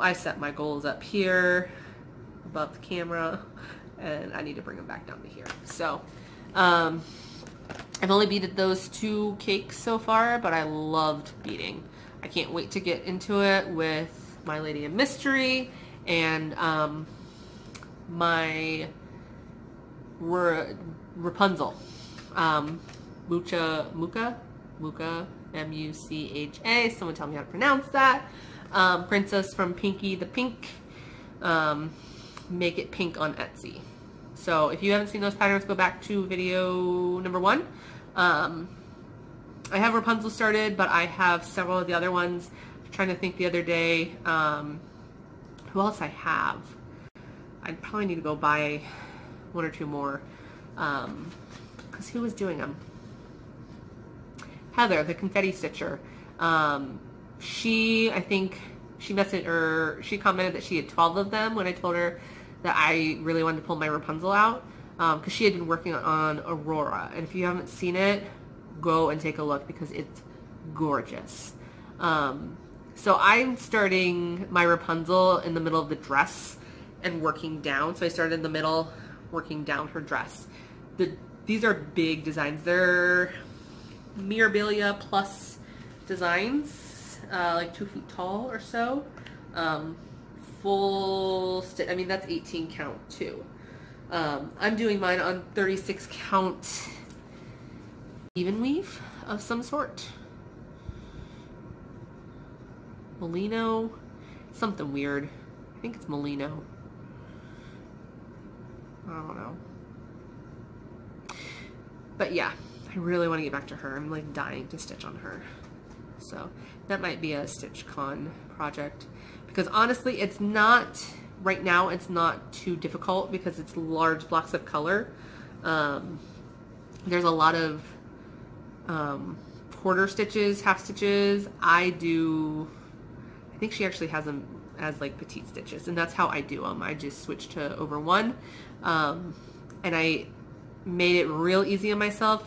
I set my goals up here above the camera, and I need to bring them back down to here. So I've only beaded those 2 cakes so far, but I loved beading. I can't wait to get into it with my Lady of Mystery and my Rapunzel. Mucha, M-U-C-H-A. Someone tell me how to pronounce that. Princess from Pinky the Pink. Make It Pink on Etsy. So if you haven't seen those patterns, go back to video number 1. I have Rapunzel started, but I have several of the other ones. I'm trying to think the other day, who else I have. I'd probably need to go buy 1 or 2 more. Because who was doing them? Heather, the confetti stitcher. I think she messaged, or she commented that she had 12 of them when I told her that I really wanted to pull my Rapunzel out, because she had been working on Aurora. And if you haven't seen it, go and take a look because it's gorgeous. So I'm starting my Rapunzel in the middle of the dress and working down. So I started in the middle, working down her dress. These are big designs. They're Mirabilia plus designs, like 2 feet tall or so. Full stitch. I mean, that's 18 count too. I'm doing mine on 36 count even weave of some sort. Merino, something weird. I think it's Merino. I don't know. But yeah, I really want to get back to her. I'm like dying to stitch on her. So that might be a StitchCon project. Because honestly, it's not, right now, it's not too difficult because it's large blocks of color. There's a lot of quarter stitches, half stitches. I think she actually has them as like petite stitches, and that's how I do them. I just switched to over 1, and I made it real easy on myself.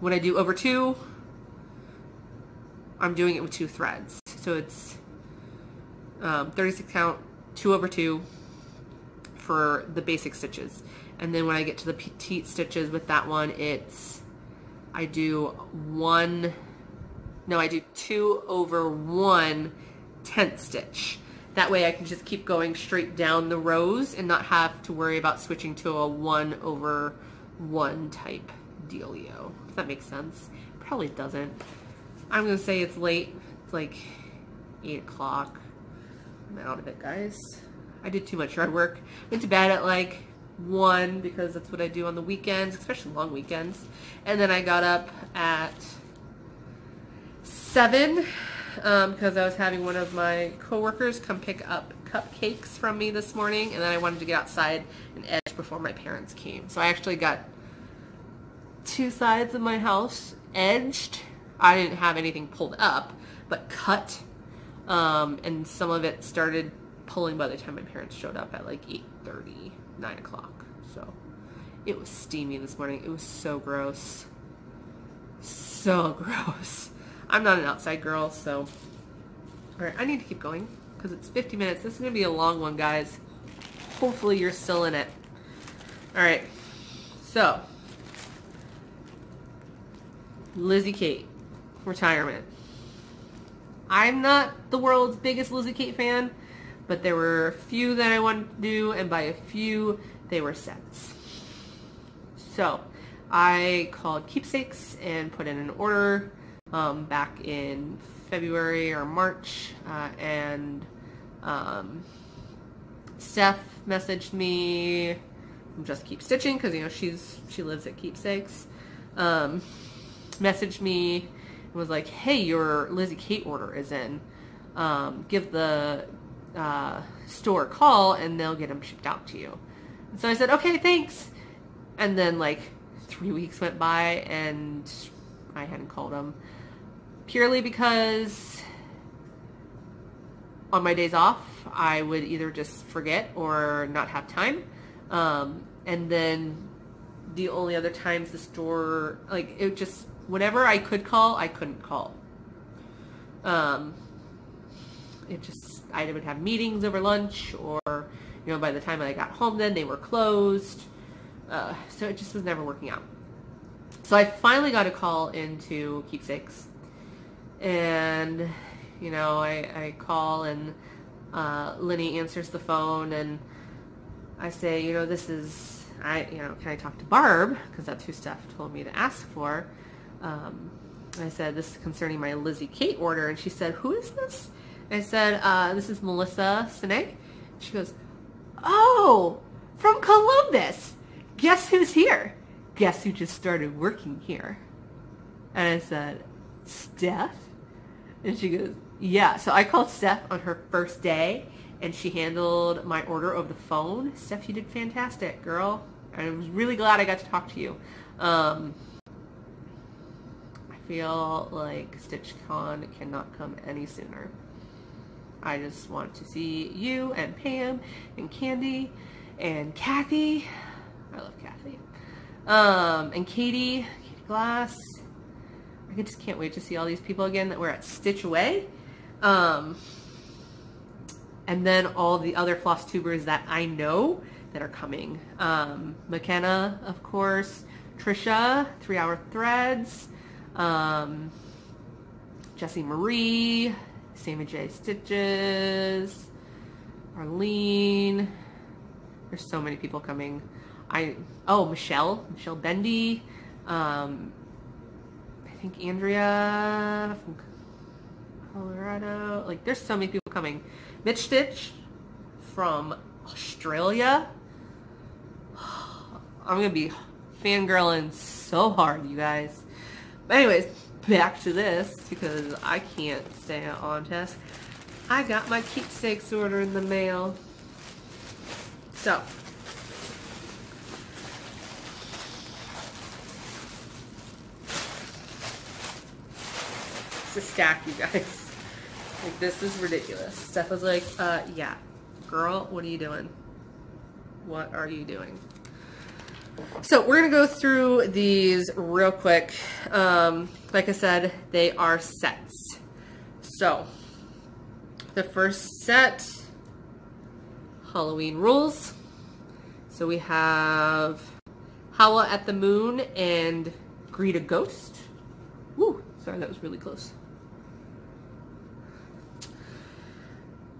When I do over 2, I'm doing it with 2 threads. So it's 36 count, 2 over 2 for the basic stitches. And then when I get to the petite stitches with that one, I do 2 over 1 10th stitch. That way I can just keep going straight down the rows and not have to worry about switching to a 1/1 type dealio. Does that make sense? Probably doesn't. I'm going to say it's late. It's like 8 o'clock. I'm out of it, guys. I did too much yard work. Went to bed at like 1 because that's what I do on the weekends, especially long weekends. And then I got up at 7 because I was having one of my coworkers come pick up cupcakes from me this morning, and then I wanted to get outside and edge before my parents came. So I actually got 2 sides of my house edged. I didn't have anything pulled up, but cut, and some of it started pulling by the time my parents showed up at like 8:30, 9 o'clock. So it was steamy this morning. It was so gross. So gross. I'm not an outside girl, so. Alright, I need to keep going because it's 50 minutes. This is going to be a long one, guys. Hopefully you're still in it. Alright, so. Lizzy Kate, retirement. I'm not the world's biggest Lizzy Kate fan, but there were a few that I wanted to do, and by a few, they were sets. So, I called Keepsakes and put in an order back in February or March, and Steph messaged me from Just Keep Stitching, because, you know, she lives at Keepsakes, messaged me and was like, hey, your Lizzy Kate order is in. Give the store a call and they'll get them shipped out to you. And so I said, okay, thanks. And then like 3 weeks went by and I hadn't called them, purely because on my days off I would either just forget or not have time. And then the only other times the store, like, it just, whenever I could call, I couldn't call. It just, I would have meetings over lunch, or, you know, by the time I got home then they were closed. So it just was never working out. So I finally got a call into Keepsakes, and, you know, I call and Linny answers the phone, and I say, you know, this is, you know, can I talk to Barb? Because that's who Steph told me to ask for. I said, this is concerning my Lizzy Kate order. And she said, who is this? I said, this is Melissa Sine. She goes, oh, from Columbus. Guess who's here? Guess who just started working here? And I said, Steph? And she goes, yeah. So I called Steph on her first day, and she handled my order over the phone. Steph, you did fantastic, girl. I was really glad I got to talk to you. I feel like StitchCon cannot come any sooner. I just want to see you and Pam and Candy and Kathy. I love Kathy. And Katie Glass. I just can't wait to see all these people again that were at Stitch Away. And then all the other Flosstubers that I know that are coming. McKenna, of course. Trisha, 3 Hour Threads. Jessie Marie. Sammy J Stitches. Arlene. There's so many people coming. Michelle Bendy. I think Andrea from Colorado. Like, there's so many people coming. Mitch Stitch from Australia. I'm gonna be fangirling so hard, you guys. But anyways, back to this, because I can't stay on task. I got my Keepsakes order in the mail. So, it's a stack, you guys. Like, this is ridiculous. Steph was like, yeah, girl, what are you doing? What are you doing? So we're going to go through these real quick. Like I said, they are sets. So the first set, Halloween Rules. So we have Howl at the Moon and Greet a Ghost. Woo, sorry, that was really close.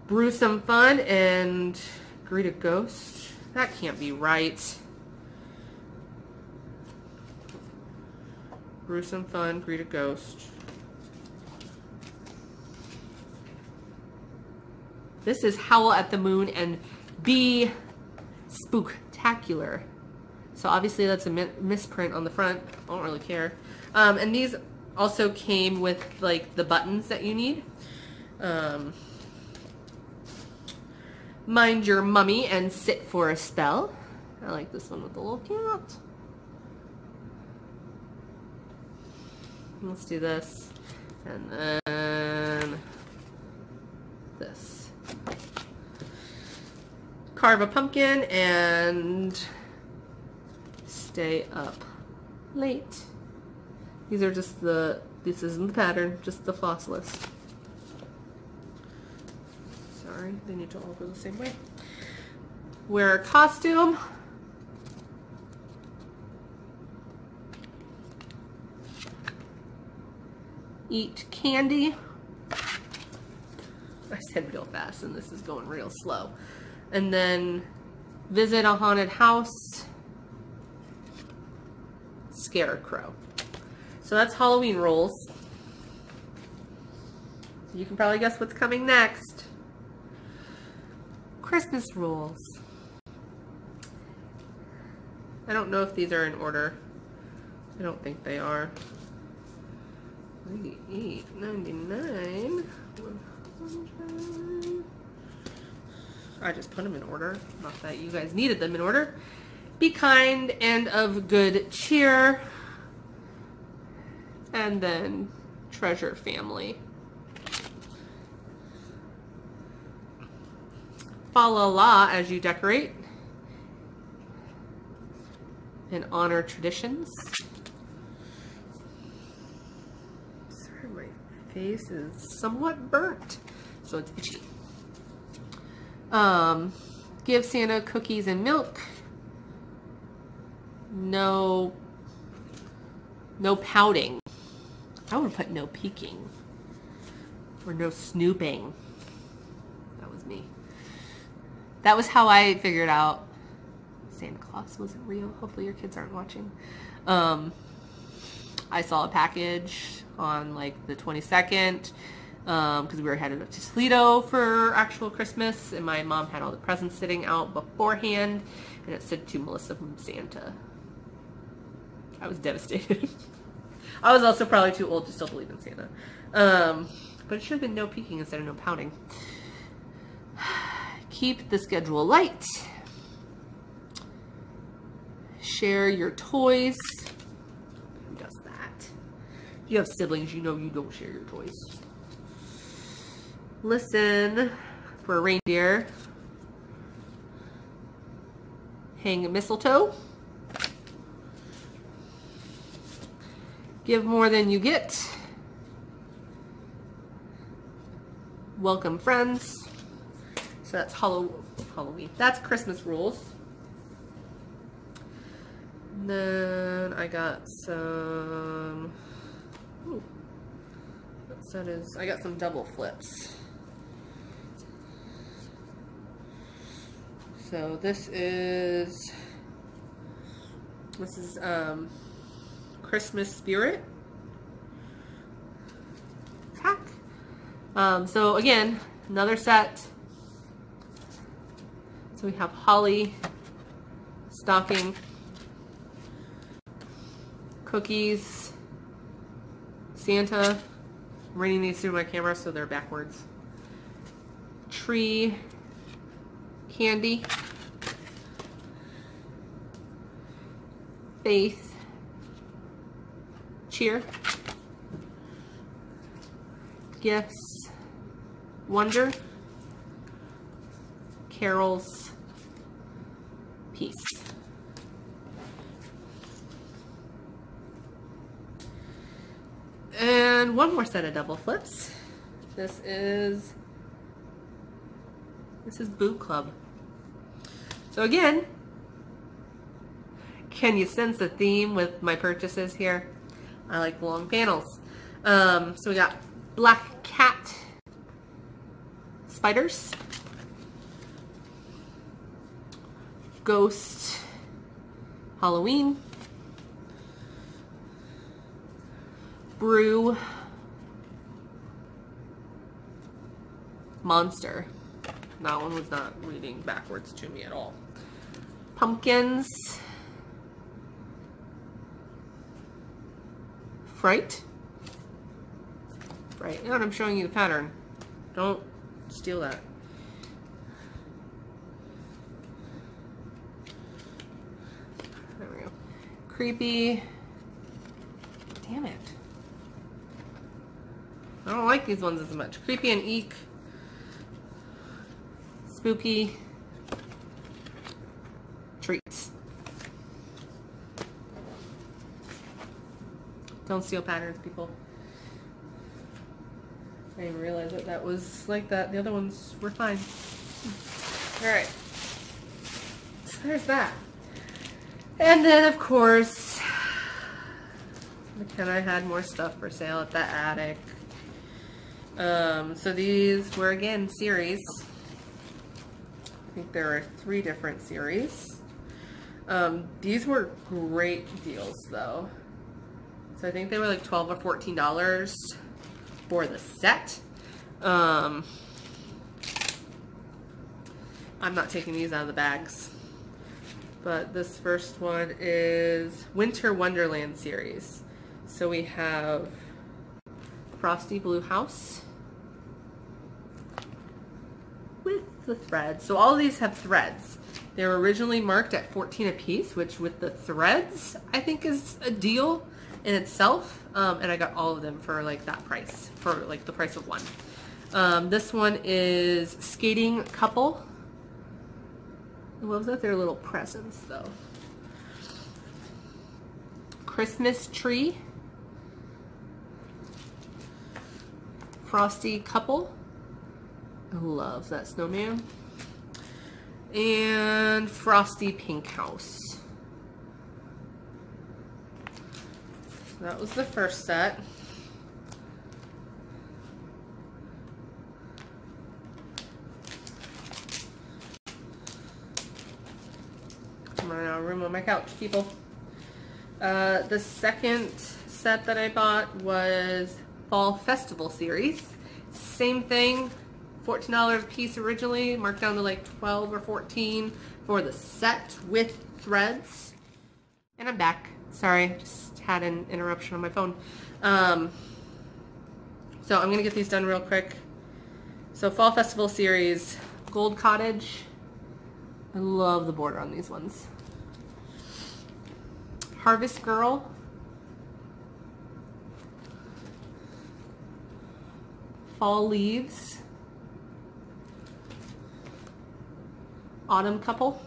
Brew Some Fun and Greet a Ghost. That can't be right. Brew Some Fun, Greet a Ghost. This is Howl at the Moon and Be Spooktacular. So obviously that's a misprint on the front. I don't really care. And these also came with like the buttons that you need. Mind Your Mummy and Sit for a Spell. I like this one with the little cat. Let's do this. And then this. Carve a Pumpkin and Stay Up Late. These are just the, this isn't the pattern, just the floss list. Sorry, they need to all go the same way. Wear a costume. Eat candy. I said real fast and this is going real slow. And then visit a haunted house. Scarecrow. So that's Halloween rolls. You can probably guess what's coming next. Christmas rolls. I don't know if these are in order. I don't think they are. $98.99. I just put them in order. Not that you guys needed them in order. Be kind and of good cheer. And then Treasure Family. Fa la la as you decorate. And honor traditions. Sorry, my face is somewhat burnt, so it's itchy. Give Santa cookies and milk. No pouting. I would put no peeking. Or no snooping. That was me. That was how I figured out Santa Claus wasn't real. Hopefully your kids aren't watching. I saw a package on like the 22nd because we were headed up to Toledo for actual Christmas, and my mom had all the presents sitting out beforehand, and it said to Melissa from Santa. I was devastated. I was also probably too old to still believe in Santa. But it should have been no peeking instead of no pouting. Keep the schedule light. Share your toys. Who does that? If you have siblings, you know you don't share your toys. Listen for a reindeer. Hang a mistletoe. Give more than you get. Welcome friends. So that's Halloween. That's Christmas rules. And then I got some. Ooh, what set is? I got some double flips. So this is Christmas Spirit pack. So again, another set. So we have holly, stocking, cookies, Santa. I'm reading these through my camera so they're backwards. Tree, candy, faith, cheer, gifts, wonder, carols, peace. And one more set of double flips. This is Boo Club. So again, can you sense the theme with my purchases here? I like long panels. So we got Black Cat, spiders. Ghost Halloween. Brew Monster. That one was not reading backwards to me at all. Pumpkins. Fright. Right, and I'm showing you the pattern. Don't steal that. There we go. Creepy. Damn it. I don't like these ones as much. Creepy and Eek. Spooky. Treats. Don't steal patterns, people. I didn't realize that that was like that. The other ones were fine. Alright. So there's that. And then, of course, McKenna had more stuff for sale at the attic. So these were, again, series. I think there are 3 different series. These were great deals, though. So I think they were like $12 or $14 for the set. I'm not taking these out of the bags. But this first one is Winter Wonderland series. So we have Frosty Blue House with the threads. So all of these have threads. They were originally marked at $14 a piece, which with the threads, I think is a deal in itself. And I got all of them for like that price, for like the price of one. This one is Skating Couple. I love that they're little presents though. Christmas Tree. Frosty Couple. I love that snowman. And Frosty Pink House. So that was the first set. I'm running out of room on my couch, people. The second set that I bought was Fall Festival series. Same thing, $14 a piece originally, marked down to like 12 or 14 for the set with threads. And I'm back. Sorry, I just had an interruption on my phone. So I'm gonna get these done real quick. So Fall Festival series, Gold Cottage. I love the border on these ones. Harvest Girl. Fall Leaves. Autumn Couple.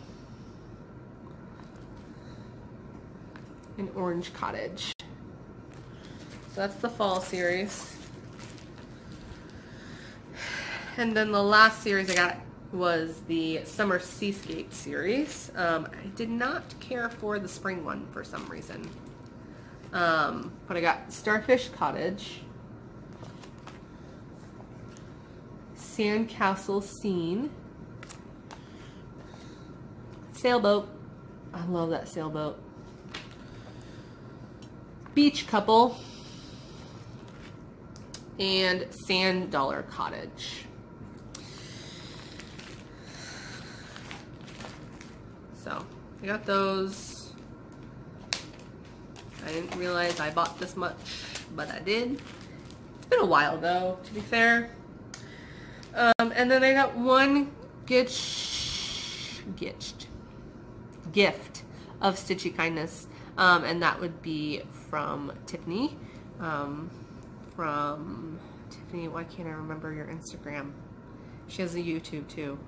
And Orange Cottage. So that's the fall series. And then the last series I got was the Summer Seascape series. I did not care for the spring one for some reason. But I got Starfish Cottage. Sandcastle Scene. Sailboat. I love that sailboat. Beach Couple. And Sand Dollar Cottage. So I got those. I didn't realize I bought this much, but I did. It's been a while though, to be fair. And then I got one gift of Stitchy Kindness, and that would be from Tiffany. From Tiffany, why can't I remember your Instagram? She has a YouTube too.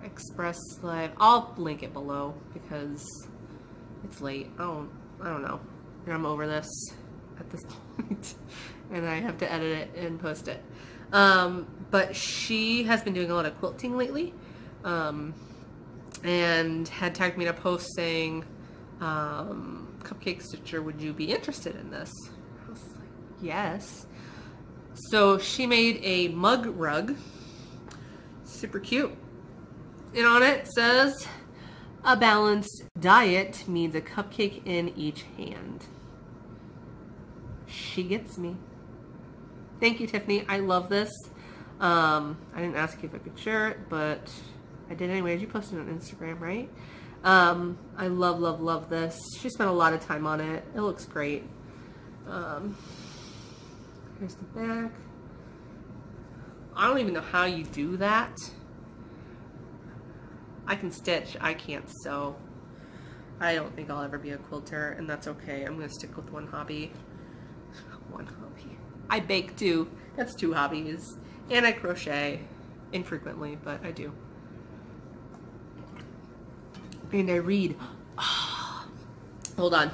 Express Live. I'll link it below because it's late. I don't know. I'm over this at this point, and I have to edit it and post it. But she has been doing a lot of quilting lately, and had tagged me in a post saying, Cupcake Stitcher, would you be interested in this? I was like, yes. So she made a mug rug, super cute. And on it says, a balanced diet means a cupcake in each hand. She gets me. Thank you, Tiffany. I love this. I didn't ask you if I could share it, but I did anyway. You posted it on Instagram, right? I love, love, love this. She spent a lot of time on it. It looks great. Here's the back. I don't even know how you do that. I can stitch, I can't sew. I don't think I'll ever be a quilter, and that's okay. I'm gonna stick with one hobby. One hobby. I bake too. That's 2 hobbies. And I crochet. Infrequently, but I do. And I read. Oh, hold on.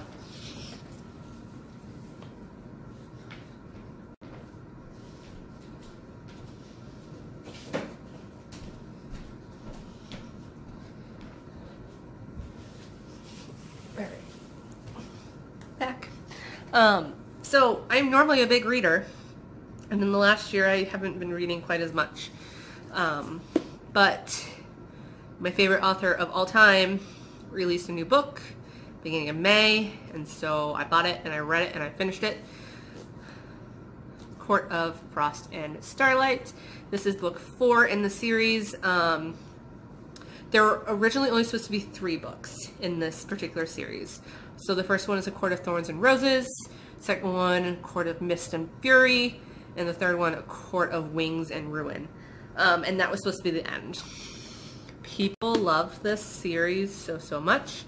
Back. So I'm normally a big reader, and in the last year I haven't been reading quite as much. But my favorite author of all time released a new book beginning of May, and so I bought it and I read it and I finished it. Court of Frost and Starlight. This is book 4 in the series. There were originally only supposed to be 3 books in this particular series. So the first one is A Court of Thorns and Roses, second one, Court of Mist and Fury, and the third one, A Court of Wings and Ruin. And that was supposed to be the end. People loved this series so much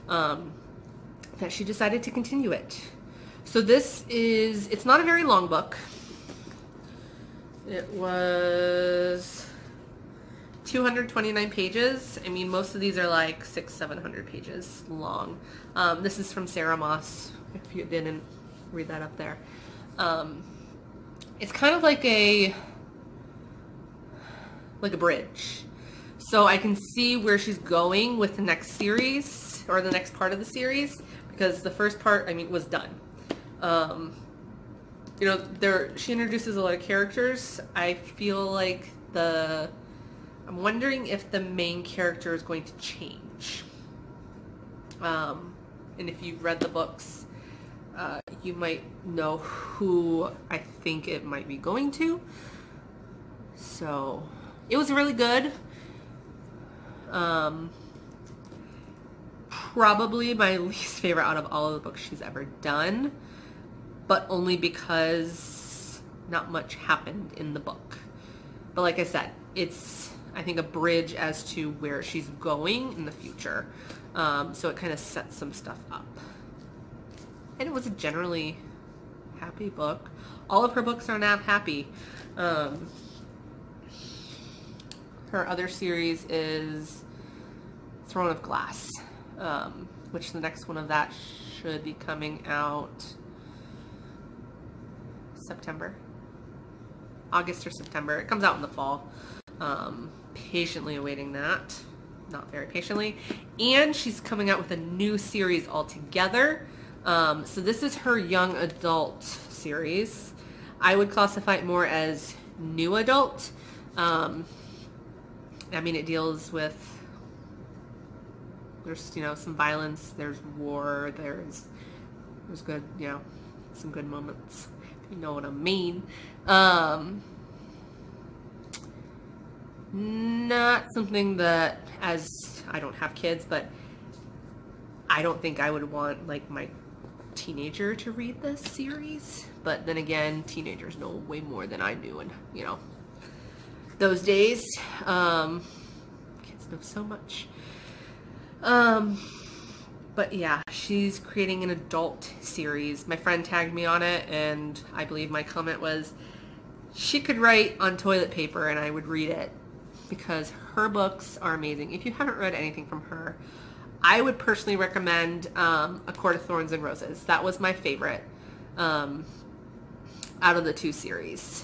that she decided to continue it. So this is, it's not a very long book. It was 229 pages. I mean, most of these are like 600-700 pages long. This is from Sarah Moss, if you didn't read that up there. It's kind of like a bridge. So I can see where she's going with the next series, or the next part of the series, because the first part, I mean, was done. You know, she introduces a lot of characters. I feel like I'm wondering if the main character is going to change. And if you've read the books, you might know who I think it might be going to. So, it was really good. Probably my least favorite out of all of the books she's ever done, but only because not much happened in the book. But like I said, it's, I think, a bridge as to where she's going in the future. So it kind of sets some stuff up. And it was a generally happy book. All of her books are not happy. Her other series is Throne of Glass, which the next one of that should be coming out September. August or September. It comes out in the fall. Patiently awaiting that. Not very patiently. And she's coming out with a new series altogether. So this is her young adult series. I would classify it more as new adult. I mean, it deals with, there's, you know, some violence, there's war, there's good, you know, some good moments, if you know what I mean. Not something that, as I don't have kids, but I don't think I would want, like, my teenager to read this series. But then again, teenagers know way more than I knew, and, you know, those days, kids know so much. But yeah, she's creating an adult series. My friend tagged me on it, and I believe my comment was, she could write on toilet paper and I would read it, because her books are amazing. If you haven't read anything from her, I would personally recommend A Court of Thorns and Roses. That was my favorite out of the 2 series.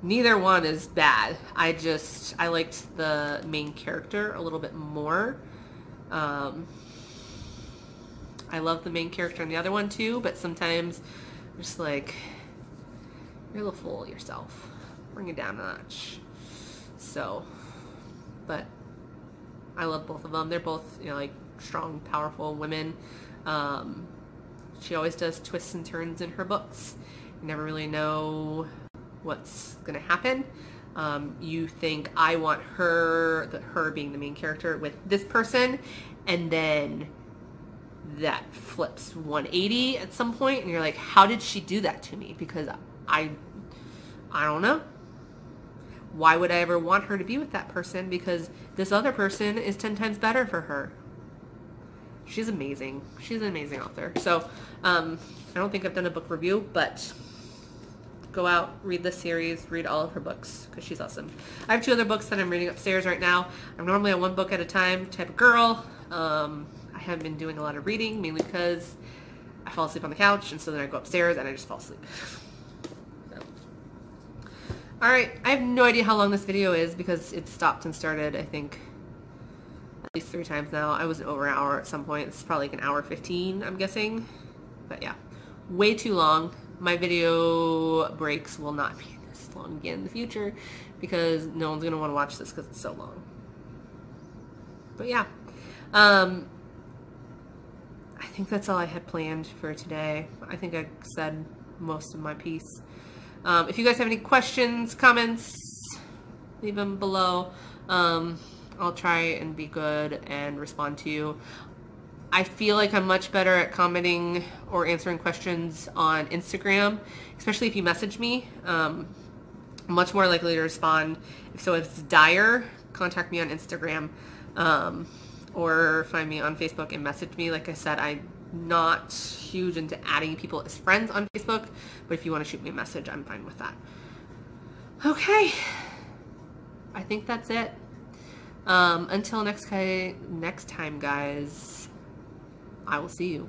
Neither one is bad. I liked the main character a little bit more. I love the main character in the other one too, but sometimes just like, You're a little full of yourself. Bring it down a notch. So, but I love both of them. They're both, you know, like strong, powerful women. She always does twists and turns in her books. You never really know what's gonna happen. You think, I want her being the main character with this person, and then that flips 180 at some point, and you're like, how did she do that to me? Because I don't know. Why would I ever want her to be with that person? Because this other person is 10 times better for her. She's amazing. She's an amazing author. So, I don't think I've done a book review, but go out, read the series, read all of her books, because she's awesome. I have 2 other books that I'm reading upstairs right now. I'm normally a 1 book at a time type of girl. I haven't been doing a lot of reading, mainly because I fall asleep on the couch, and so then I go upstairs and I just fall asleep. So. Alright, I have no idea how long this video is, because it stopped and started, I think, at least 3 times now. I was over an hour at some point. It's probably like an hour 15, I'm guessing. But yeah, way too long. My video breaks will not be this long again in the future, because no one's going to want to watch this because it's so long. But yeah, I think that's all I had planned for today. I think I said most of my piece. If you guys have any questions, comments, leave them below. I'll try and be good and respond to you. I feel like I'm much better at commenting or answering questions on Instagram, especially if you message me. I'm much more likely to respond. So if it's dire, contact me on Instagram, or find me on Facebook and message me. Like I said, I'm not huge into adding people as friends on Facebook, but if you want to shoot me a message, I'm fine with that. Okay, I think that's it. Until next time, guys, I will see you.